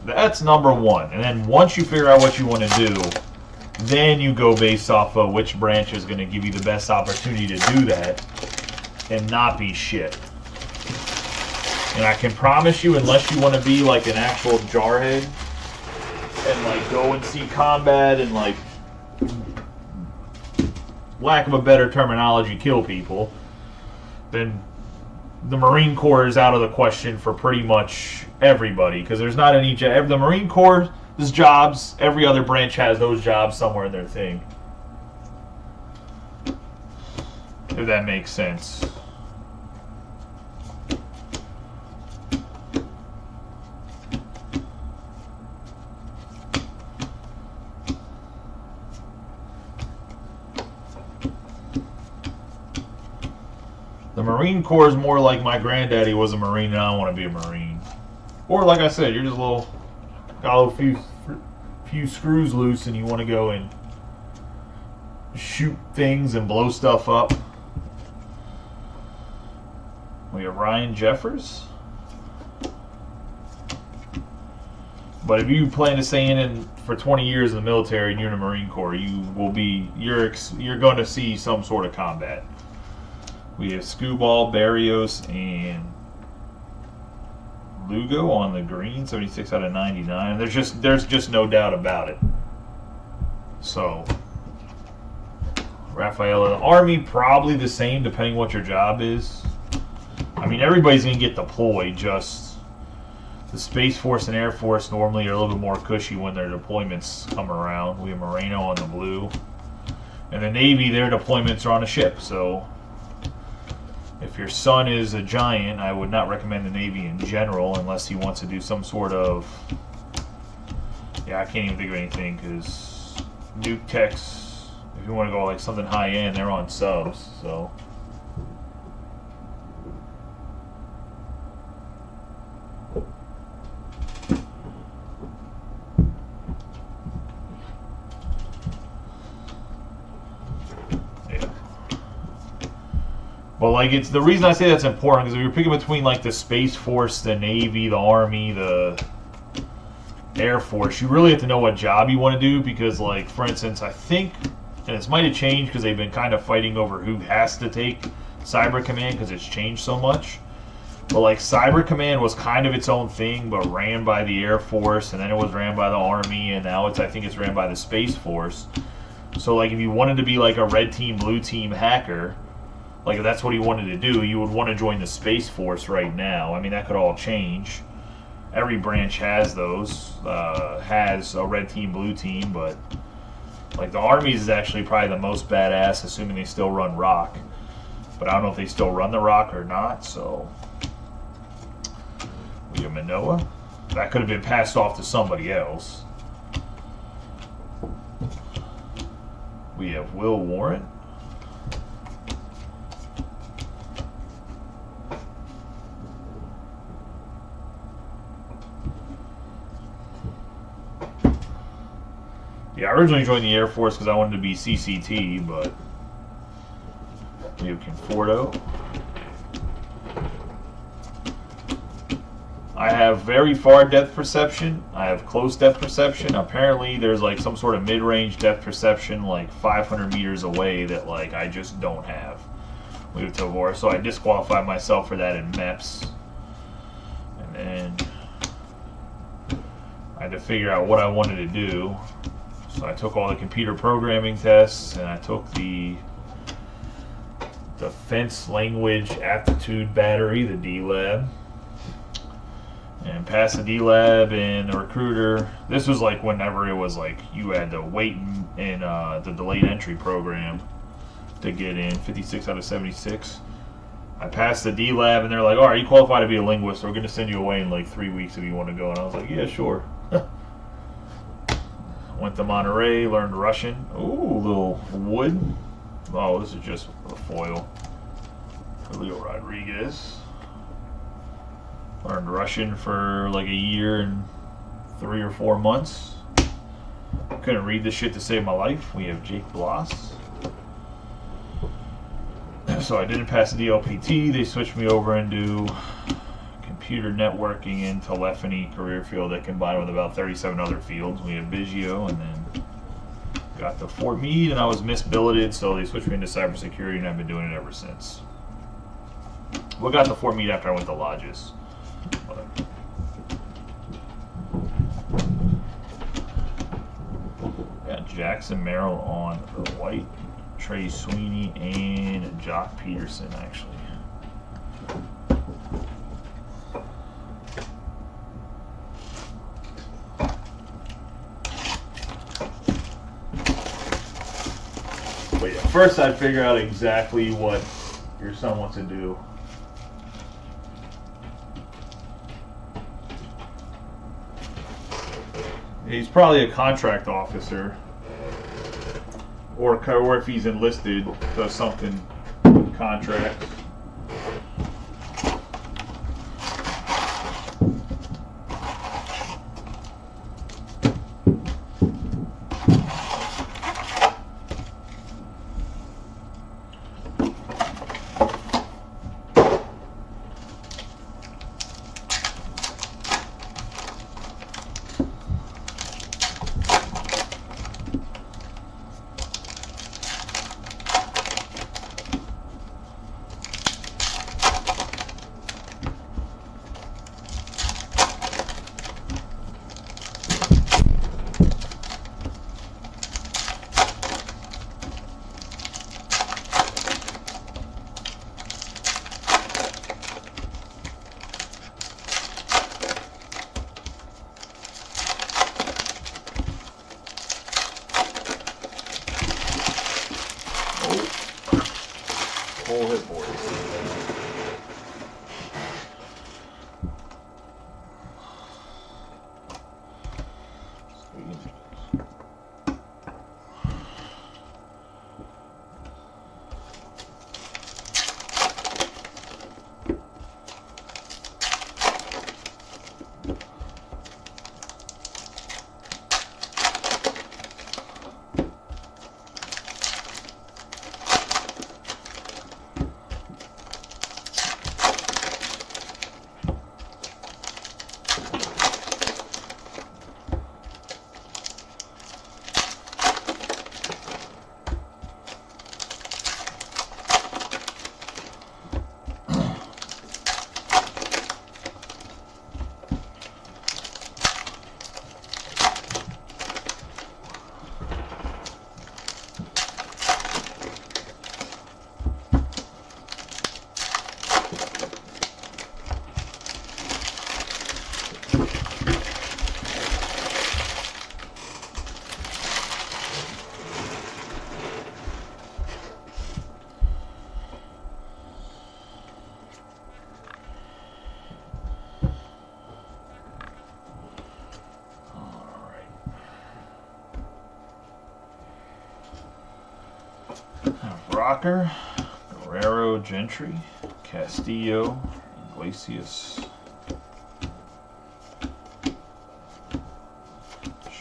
That's number one. And then once you figure out what you want to do, then you go based off of which branch is going to give you the best opportunity to do that and not be shit. And I can promise you, unless you want to be like an actual jarhead and like go and see combat and like, lack of a better terminology, kill people, then the Marine Corps is out of the question for pretty much everybody, because there's not any the Marine Corps' jobs, every other branch has those jobs somewhere in their thing. If that makes sense. The Marine Corps is more like my granddaddy was a Marine and I don't want to be a Marine. Or like I said, you're just got a few screws loose and you want to go and shoot things and blow stuff up. We have Ryan Jeffers. But if you plan to stay in for 20 years in the military and you're in the Marine Corps, you're going to see some sort of combat. We have Skubal, Barrios, and Lugo on the green, 76 out of 99. There's just no doubt about it. So, Rafaela, the Army, probably the same, depending what your job is. I mean, everybody's going to get deployed, just the Space Force and Air Force normally are a little bit more cushy when their deployments come around. We have Moreno on the blue. And the Navy, their deployments are on a ship, so if your son is a giant, I would not recommend the Navy in general unless he wants to do some sort of... Yeah, I can't even think of anything, because nuke techs, if you want to go like something high-end, they're on subs, so... But like, it's the reason I say that's important, because if you're picking between like the Space Force, the Navy, the Army, the Air Force, you really have to know what job you want to do, because like, for instance, I think, and this might have changed because they've been kind of fighting over who has to take Cyber Command because it's changed so much. But like, Cyber Command was kind of its own thing, but ran by the Air Force, and then it was ran by the Army, and now I think it's ran by the Space Force. So like, if you wanted to be like a red team, blue team hacker, like if that's what he wanted to do, you would want to join the Space Force right now. I mean, that could all change. Every branch has those, has a red team, blue team, but like the Army's is actually probably the most badass, assuming they still run rock. But I don't know if they still run the rock or not, so we have Manoa. That could have been passed off to somebody else. We have Will Warren. Yeah, I originally joined the Air Force because I wanted to be CCT, but we have Conforto. I have very far depth perception. I have close depth perception. Apparently, there's like some sort of mid-range depth perception, like 500 meters away, that like I just don't have. We have Tavor, so I disqualified myself for that in MEPS, and then I had to figure out what I wanted to do. So I took all the computer programming tests, and I took the Defense Language Aptitude Battery, the D-Lab, and passed the D-Lab and the recruiter. This was like whenever it was like you had to wait in the delayed entry program to get in, 56 out of 76. I passed the D-Lab, and they're like, all right, you qualify to be a linguist. We're going to send you away in like 3 weeks if you want to go. And I was like, yeah, sure. Went to Monterey, learned Russian. Ooh, little wood. Oh, this is just a foil. Julio Rodriguez. Learned Russian for like a year and 3 or 4 months. Couldn't read this shit to save my life. We have Jake Bloss. So I didn't pass the DLPT. They switched me over into computer networking and telephony career field that combined with about 37 other fields. We have Biggio, and then got to Fort Meade, and I was misbilleted, so they switched me into cybersecurity, and I've been doing it ever since. Well, got to Fort Meade after I went to Lodges. Got Jackson Merrill on the white, Trey Sweeney, and Jock Peterson, actually. But yeah, first I'd figure out exactly what your son wants to do. He's probably a contract officer, or if he's enlisted, does something with contracts. Rocker, Guerrero, Gentry, Castillo, Iglesias,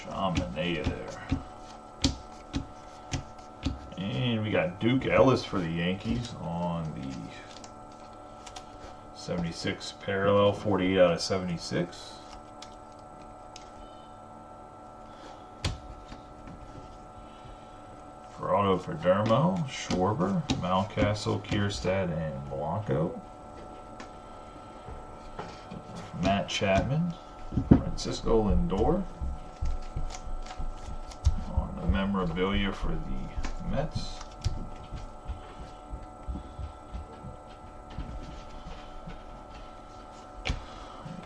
Manea there. And we got Duke Ellis for the Yankees on the 76 parallel, 48 out of 76. Geraldo Perdomo, Schwarber, Mountcastle, Kierstad, and Blanco. Matt Chapman, Francisco Lindor. Memorabilia for the Mets.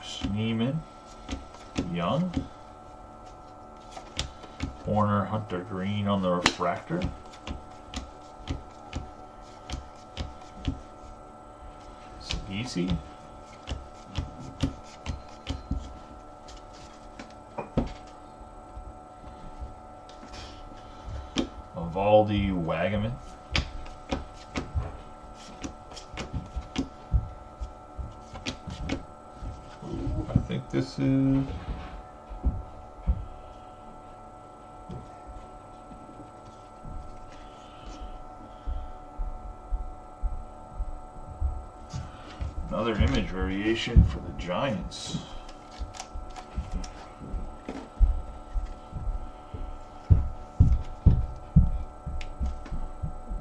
Schneeman, Young, Warner, Hunter Green on the refractor. Sagisi. Valdi Wagaman. I think this is another image variation for the Giants.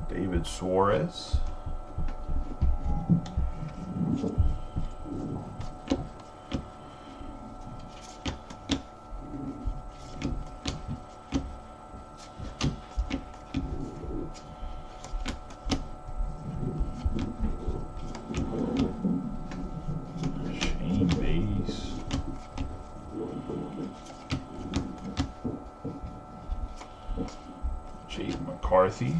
David Suarez. Shane Bays. Jake McCarthy.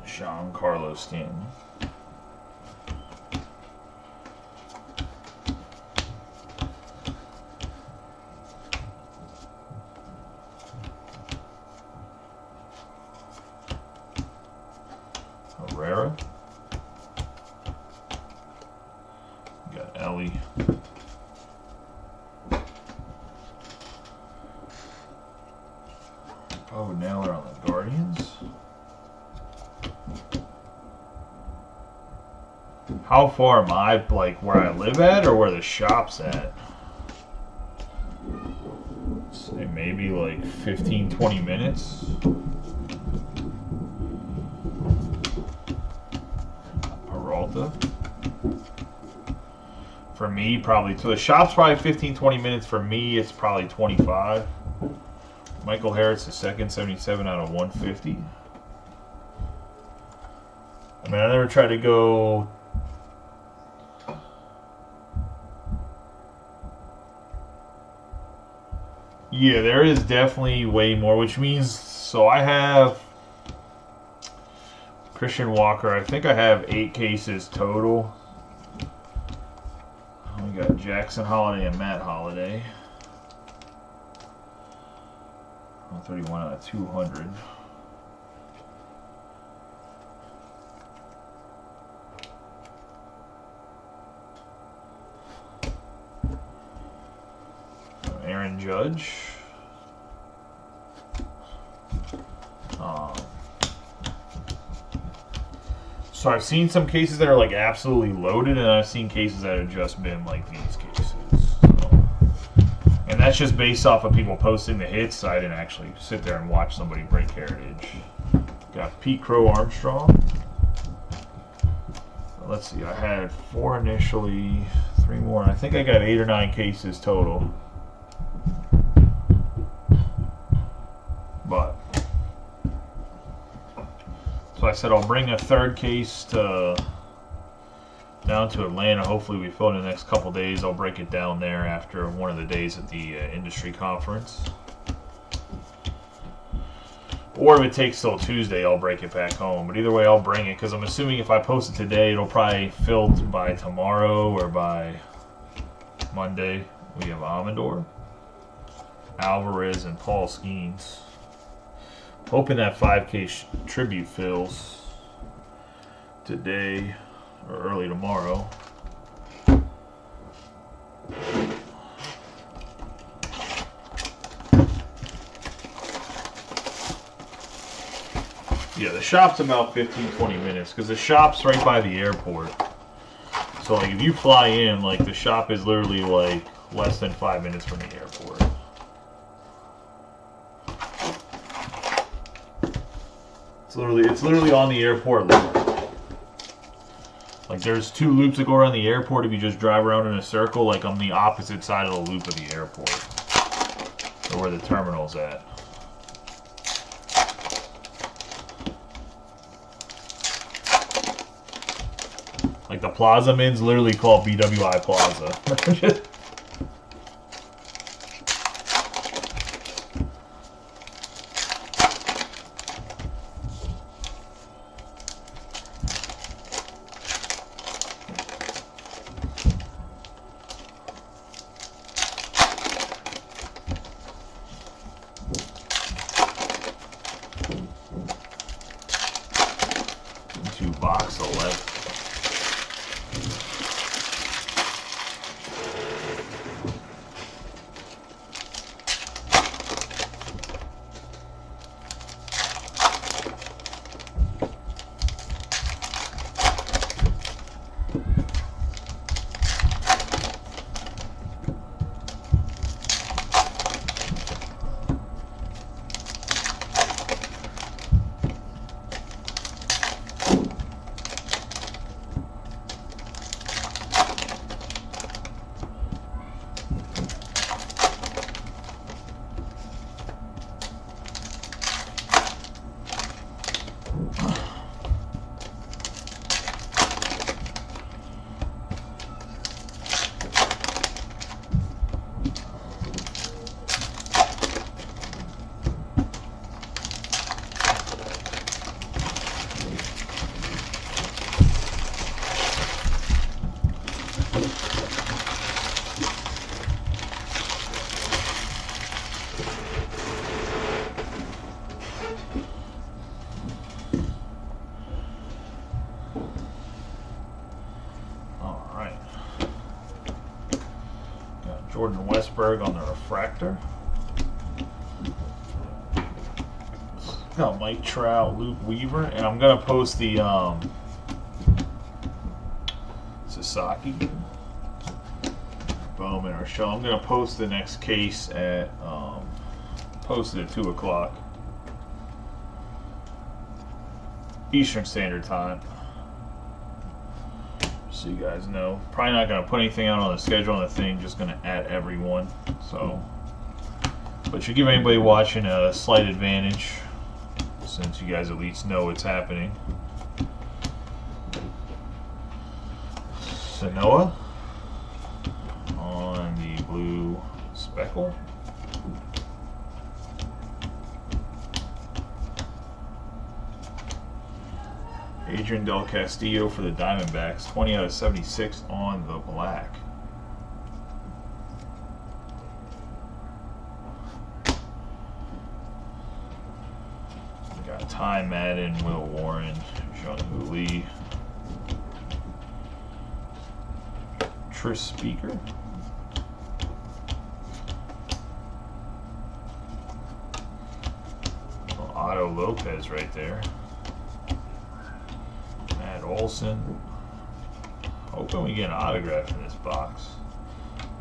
John Carlos Stanton. Herrera. We got Ellie. Bo Naylor on the Guardians. How far am I, like, where I live at or where the shop's at? Say maybe like 15, 20 minutes. Peralta. For me, probably, so the shop's probably 15, 20 minutes. For me, it's probably 25. Michael Harris the second, 77 out of 150. I mean, I never tried to go... Yeah, there is definitely way more, which means, so I have Christian Walker. I think I have 8 cases total. We got Jackson Holiday and Matt Holiday. 131 out of 200. Aaron Judge. So I've seen some cases that are like absolutely loaded, and I've seen cases that have just been like these cases. So, and that's just based off of people posting the hits. I didn't actually sit there and watch somebody break Heritage. Got Pete Crow Armstrong. Let's see, I had 4 initially, 3 more. I think I got 8 or 9 cases total. But so I said I'll bring a 3rd case down to Atlanta. Hopefully we fill it in the next couple days. I'll break it down there after one of the days at the industry conference. Or if it takes till Tuesday, I'll break it back home. But either way, I'll bring it, because I'm assuming if I post it today, it'll probably fill by tomorrow or by Monday, We have Amador, Alvarez, and Paul Skeens. Hoping that 5K tribute fills today or early tomorrow. Yeah, the shop's about 15-20 minutes because the shop's right by the airport. So like if you fly in, like the shop is literally like less than 5 minutes from the airport. It's literally on the airport loop. Like there's 2 loops that go around the airport if you just drive around in a circle. Like I'm the opposite side of the loop of the airport, or where the terminal's at. Like the Plaza Min's literally called BWI Plaza. Into box 11. Jordan Westberg on the refractor. Got Mike Trout, Luke Weaver, and I'm gonna post the Sasaki Bowman or show. I'm gonna post the next case at posted at 2 o'clock Eastern Standard Time. So you guys know, probably not going to put anything out on the schedule on the thing, just going to add everyone. So, but should give anybody watching a slight advantage since you guys at least know what's happening. Sanoa on the blue speckle. Adrian Del Castillo for the Diamondbacks, 20 out of 76 on the black. We got Ty Madden, Will Warren, Jung-Hoo Lee, Tris Speaker, Otto Lopez right there. Olsen. Hoping we get an autograph in this box.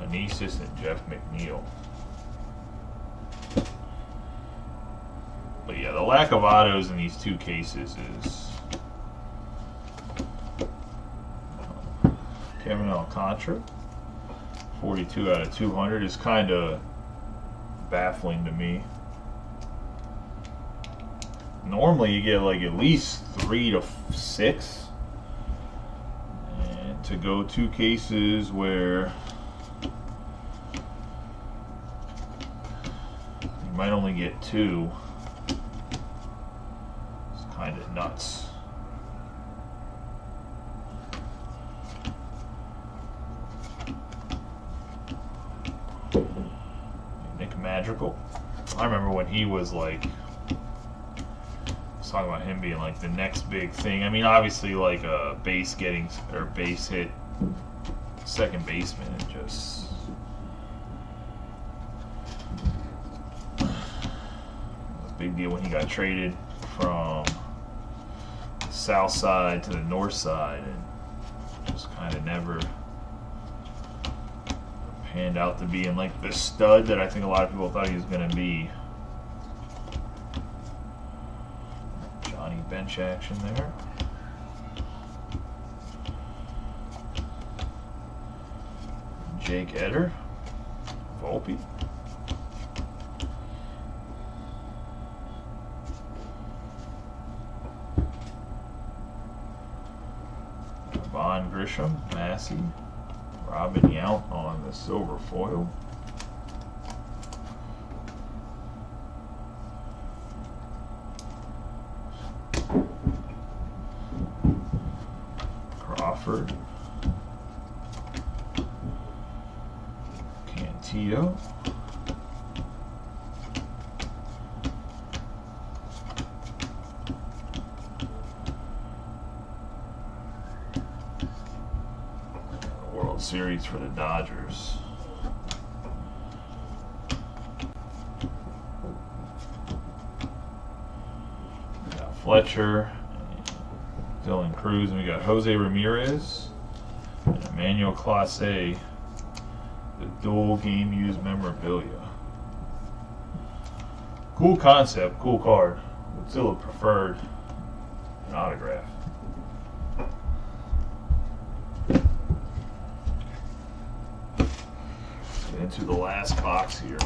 Anesis and Jeff McNeil. But yeah, the lack of autos in these 2 cases is Kevin Alcantara, 42 out of 200 is kind of baffling to me. Normally you get like at least 3 to 6. To go 2 cases where you might only get 2, it's kind of nuts. Madrigal. I remember when he was like, I was talking about him being like the next big thing. I mean, obviously like a base hit second baseman, and just a big deal when he got traded from the south side to the north side, and just kind of never panned out to being like the stud that I think a lot of people thought he was going to be. Johnny bench action there. Jake Eder, Volpe. Von Grisham, Massey, Robin Yount on the silver foil. Crawford, Cantillo, World Series for the Dodgers. We got Fletcher, Dylan Cruz, and we got Jose Ramirez and Emmanuel Clase, the dual game used memorabilia. Cool concept, cool card. Would still have preferred an autograph. Get into the last box here.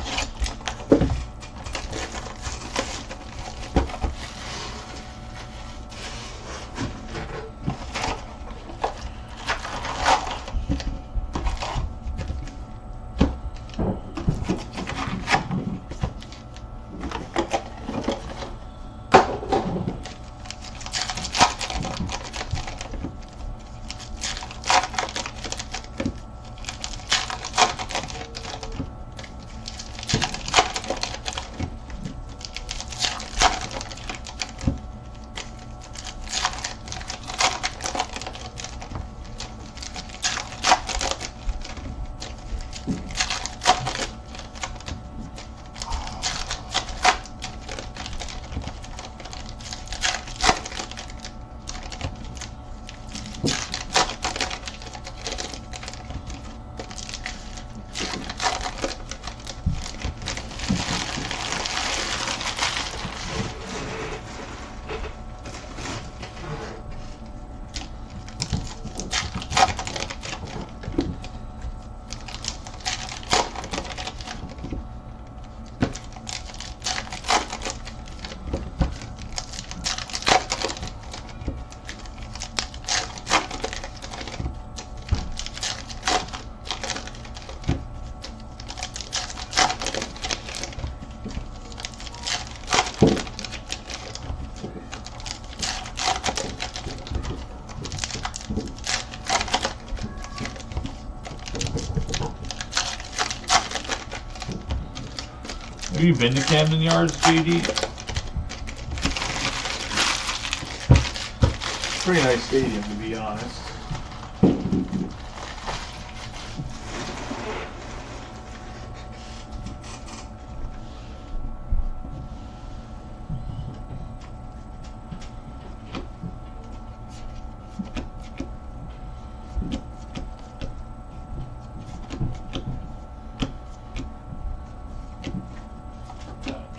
Have you been to Camden Yards, JD? Pretty nice stadium, to be honest.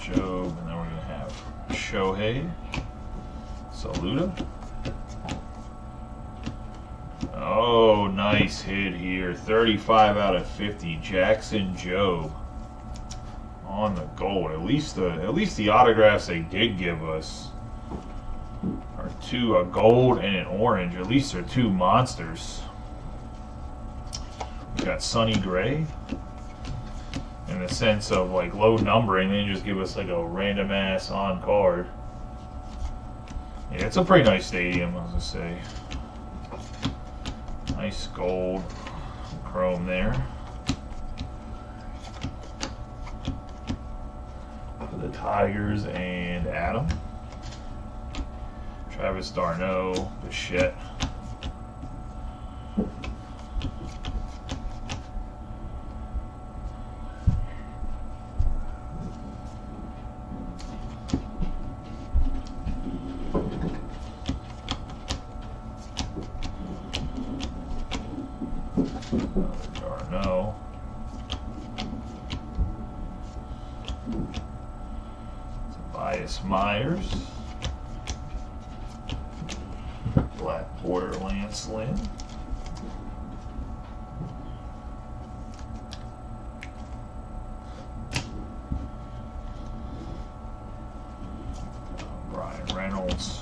Job, and then we're going to have Shohei, Saluda. Oh, nice hit here. 35 out of 50. Jackson Job on the gold. At least the autographs they did give us are two, a gold and an orange. At least they're two monsters. We got Sonny Gray. In the sense of like low numbering, they just give us like a random ass on card. Yeah, it's a pretty nice stadium, I was gonna say. Nice gold chrome there. Tigers and Adam. Travis Darno, Bichette. Darno. Tobias Myers. Black Border Lance Lynn. Brian Reynolds.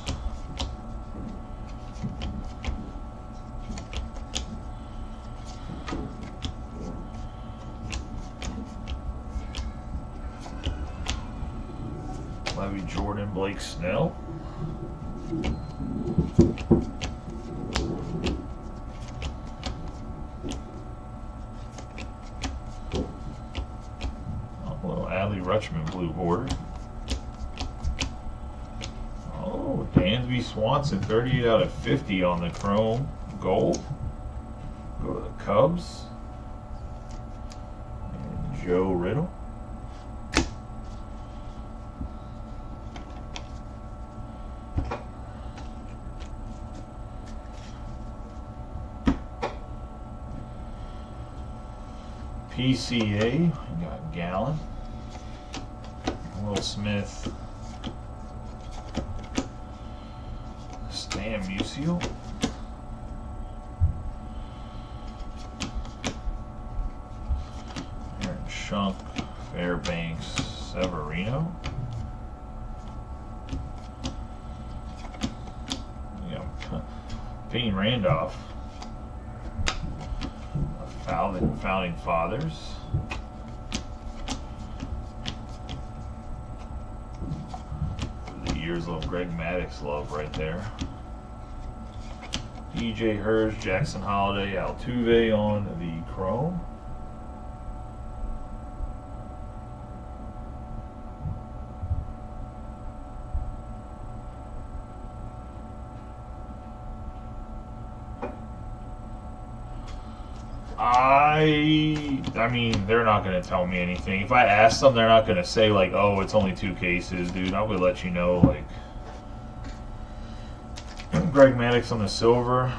Levy Jordan, Blake Snell. Adley Rutschman blue border. Oh, Dansby Swanson, 38 out of 50 on the chrome gold. Go to the Cubs. And Joe Riddle. PCA, we got Gallon. Will Smith, Stan Musial, Aaron Shunk, Fairbanks, Severino. Payne Randolph, Founding Fathers. Years of Greg Maddux love right there. DJ Hurst, Jackson Holiday, Altuve on the chrome. I mean, they're not going to tell me anything. If I ask them, they're not going to say, like, oh, it's only 2 cases, dude. I would let you know, like, Greg Maddux on the silver.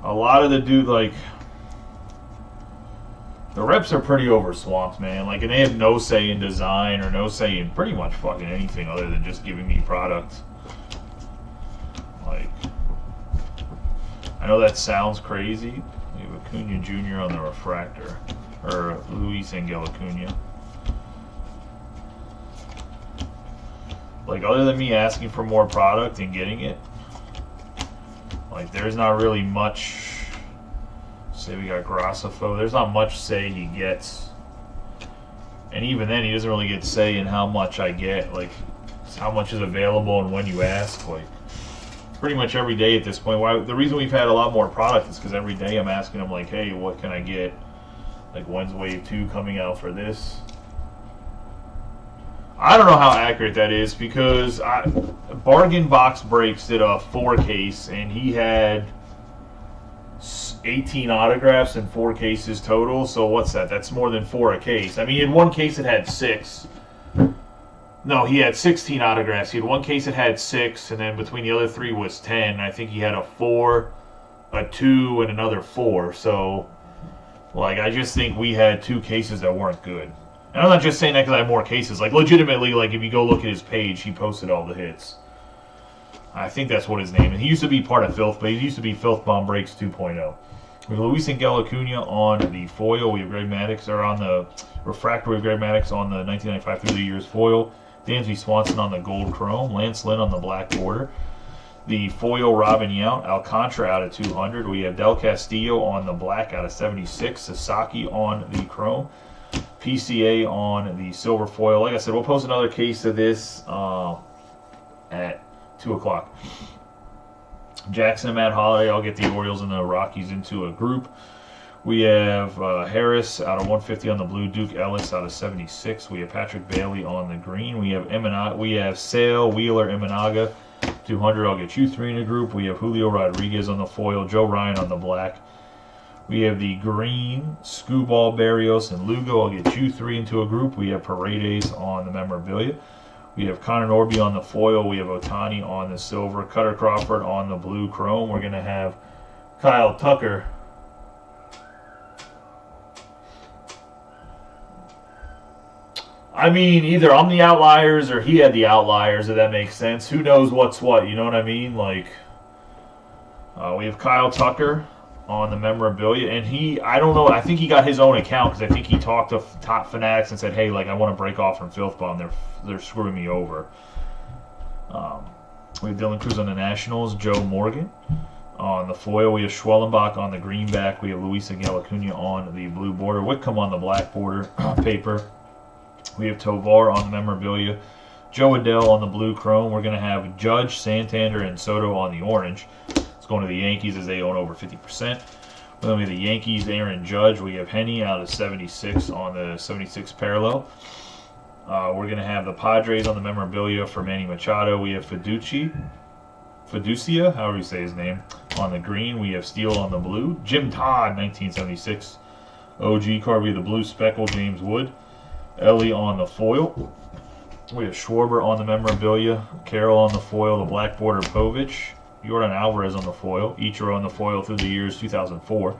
A lot of the dude, like, the reps are pretty overswamped, man. Like, and they have no say in design or no say in pretty much fucking anything other than just giving me product. Like, I know that sounds crazy. We have Acuna Jr. on the refractor. Or Luis Angel Acuna. Like, other than me asking for more product and getting it, like, there's not really much. Say we got Grassafo. There's not much say he gets. And even then, he doesn't really get say in how much I get. Like, how much is available and when you ask. Like, pretty much every day at this point. The reason we've had a lot more product is because every day I'm asking him, like, hey, what can I get? Like, when's Wave 2 coming out for this? I don't know how accurate that is because Bargain Box Breaks did a 4 case and he had 18 autographs and 4 cases total. So what's that? That's more than 4 a case. I mean, in one case it had 6. No, he had 16 autographs. He had one case that had 6, and then between the other 3 was 10. I think he had a 4, a 2, and another 4. So, like, I just think we had 2 cases that weren't good. And I'm not just saying that because I have more cases. Like, legitimately, like, if you go look at his page, he posted all the hits. I think that's what his name is. He used to be part of Filth, but he used to be Filth Bomb Breaks 2.0. We have Luis Angel Acuna on the foil. We have Greg Maddux, or on the refractor, we have Greg Maddux on the 1995 through the years foil. Dansby Swanson on the gold chrome. Lance Lynn on the black border. The foil Robin Yount, Alcantara out of 200. We have Del Castillo on the black out of 76. Sasaki on the chrome. PCA on the silver foil. Like I said, we'll post another case of this at 2 o'clock. Jackson and Matt Holliday, I'll get the Orioles and the Rockies into a group. We have Harris out of 150 on the blue, Duke Ellis out of 76. We have Patrick Bailey on the green. We have Sale, Wheeler, Imanaga, 200. I'll get you 3 in a group. We have Julio Rodriguez on the foil, Joe Ryan on the black. We have the green, Scooball, Barrios, and Lugo. I'll get you 3 into a group. We have Paredes on the memorabilia. We have Connor Norby on the foil. We have Otani on the silver. Cutter Crawford on the blue chrome. We're going to have Kyle Tucker I mean, either I'm the outliers or he had the outliers, if that makes sense. Who knows what's what, you know what I mean? Like, we have Kyle Tucker on the memorabilia, and I don't know, I think he got his own account, because I think he talked to Top Fanatics and said, hey, like, I want to break off from Filth Bomb. They're screwing me over. We have Dylan Cruz on the Nationals, Joe Morgan on the foil. We have Schwellenbach on the greenback. We have Luis Miguel Acuna on the blue border. Whitcomb on the black border paper. We have Tovar on the memorabilia. Joe Adell on the blue chrome. We're going to have Judge, Santander, and Soto on the orange. It's going to the Yankees as they own over 50%. Then we have the Yankees, Aaron Judge. We have Henny out of 76 on the 76 parallel. We're going to have the Padres on the memorabilia for Manny Machado. We have Fiducia, however you say his name, on the green. We have Steele on the blue. Jim Todd, 1976 OG card. We have the blue speckle, James Wood. Ellie on the foil. We have Schwarber on the memorabilia. Carroll on the foil. The black border, Povich. Jordan Alvarez on the foil. Ichiro on the foil through the years 2004.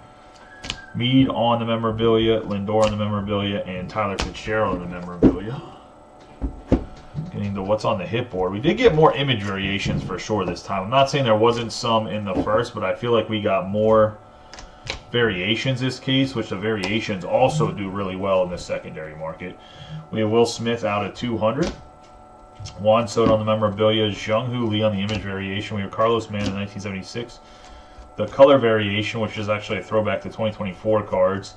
Meade on the memorabilia. Lindor on the memorabilia. And Tyler Fitzgerald on the memorabilia. Getting to what's on the hit board. We did get more image variations for sure this time. I'm not saying there wasn't some in the first, but I feel like we got more variations this case, which the variations also do really well in the secondary market. We have Will Smith out of 200. Juan Soto on the memorabilia. Jung-Hoo Lee on the image variation. We have Carlos Mann in 1976. The color variation, which is actually a throwback to 2024 cards.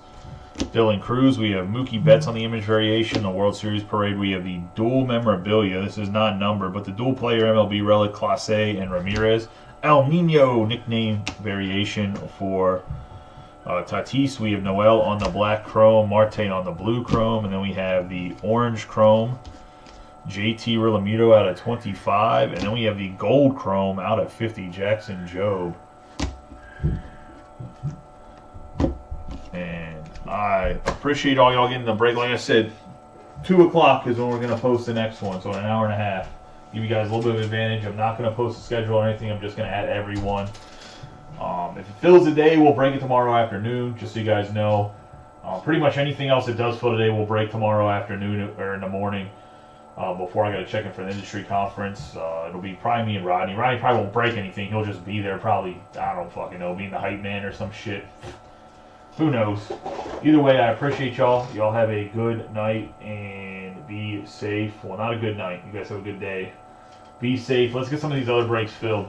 Dylan Cruz. We have Mookie Betts on the image variation. The World Series parade. We have the dual memorabilia. This is not numbered, but the dual player MLB relic, Clase and Ramirez. El Nino nickname variation for Tatis. We have Noel on the black chrome, Marte on the blue chrome, and then we have the orange chrome, JT Realmuto out of 25, and then we have the gold chrome out of 50, Jackson Jobe. And I appreciate all y'all getting the break. Like I said, 2 o'clock is when we're going to post the next one, so in an hour and a half. Give you guys a little bit of advantage. I'm not going to post a schedule or anything. I'm just going to add everyone. If it fills a day, we'll break it tomorrow afternoon, just so you guys know. Pretty much anything else that does fill today will break tomorrow afternoon or in the morning before I got to check in for the industry conference. It'll be probably me and Rodney. Rodney probably won't break anything. He'll just be there probably, I don't fucking know, being the hype man or some shit. Who knows? Either way, I appreciate y'all. Y'all have a good night and be safe. Well, not a good night. You guys have a good day. Be safe. Let's get some of these other breaks filled.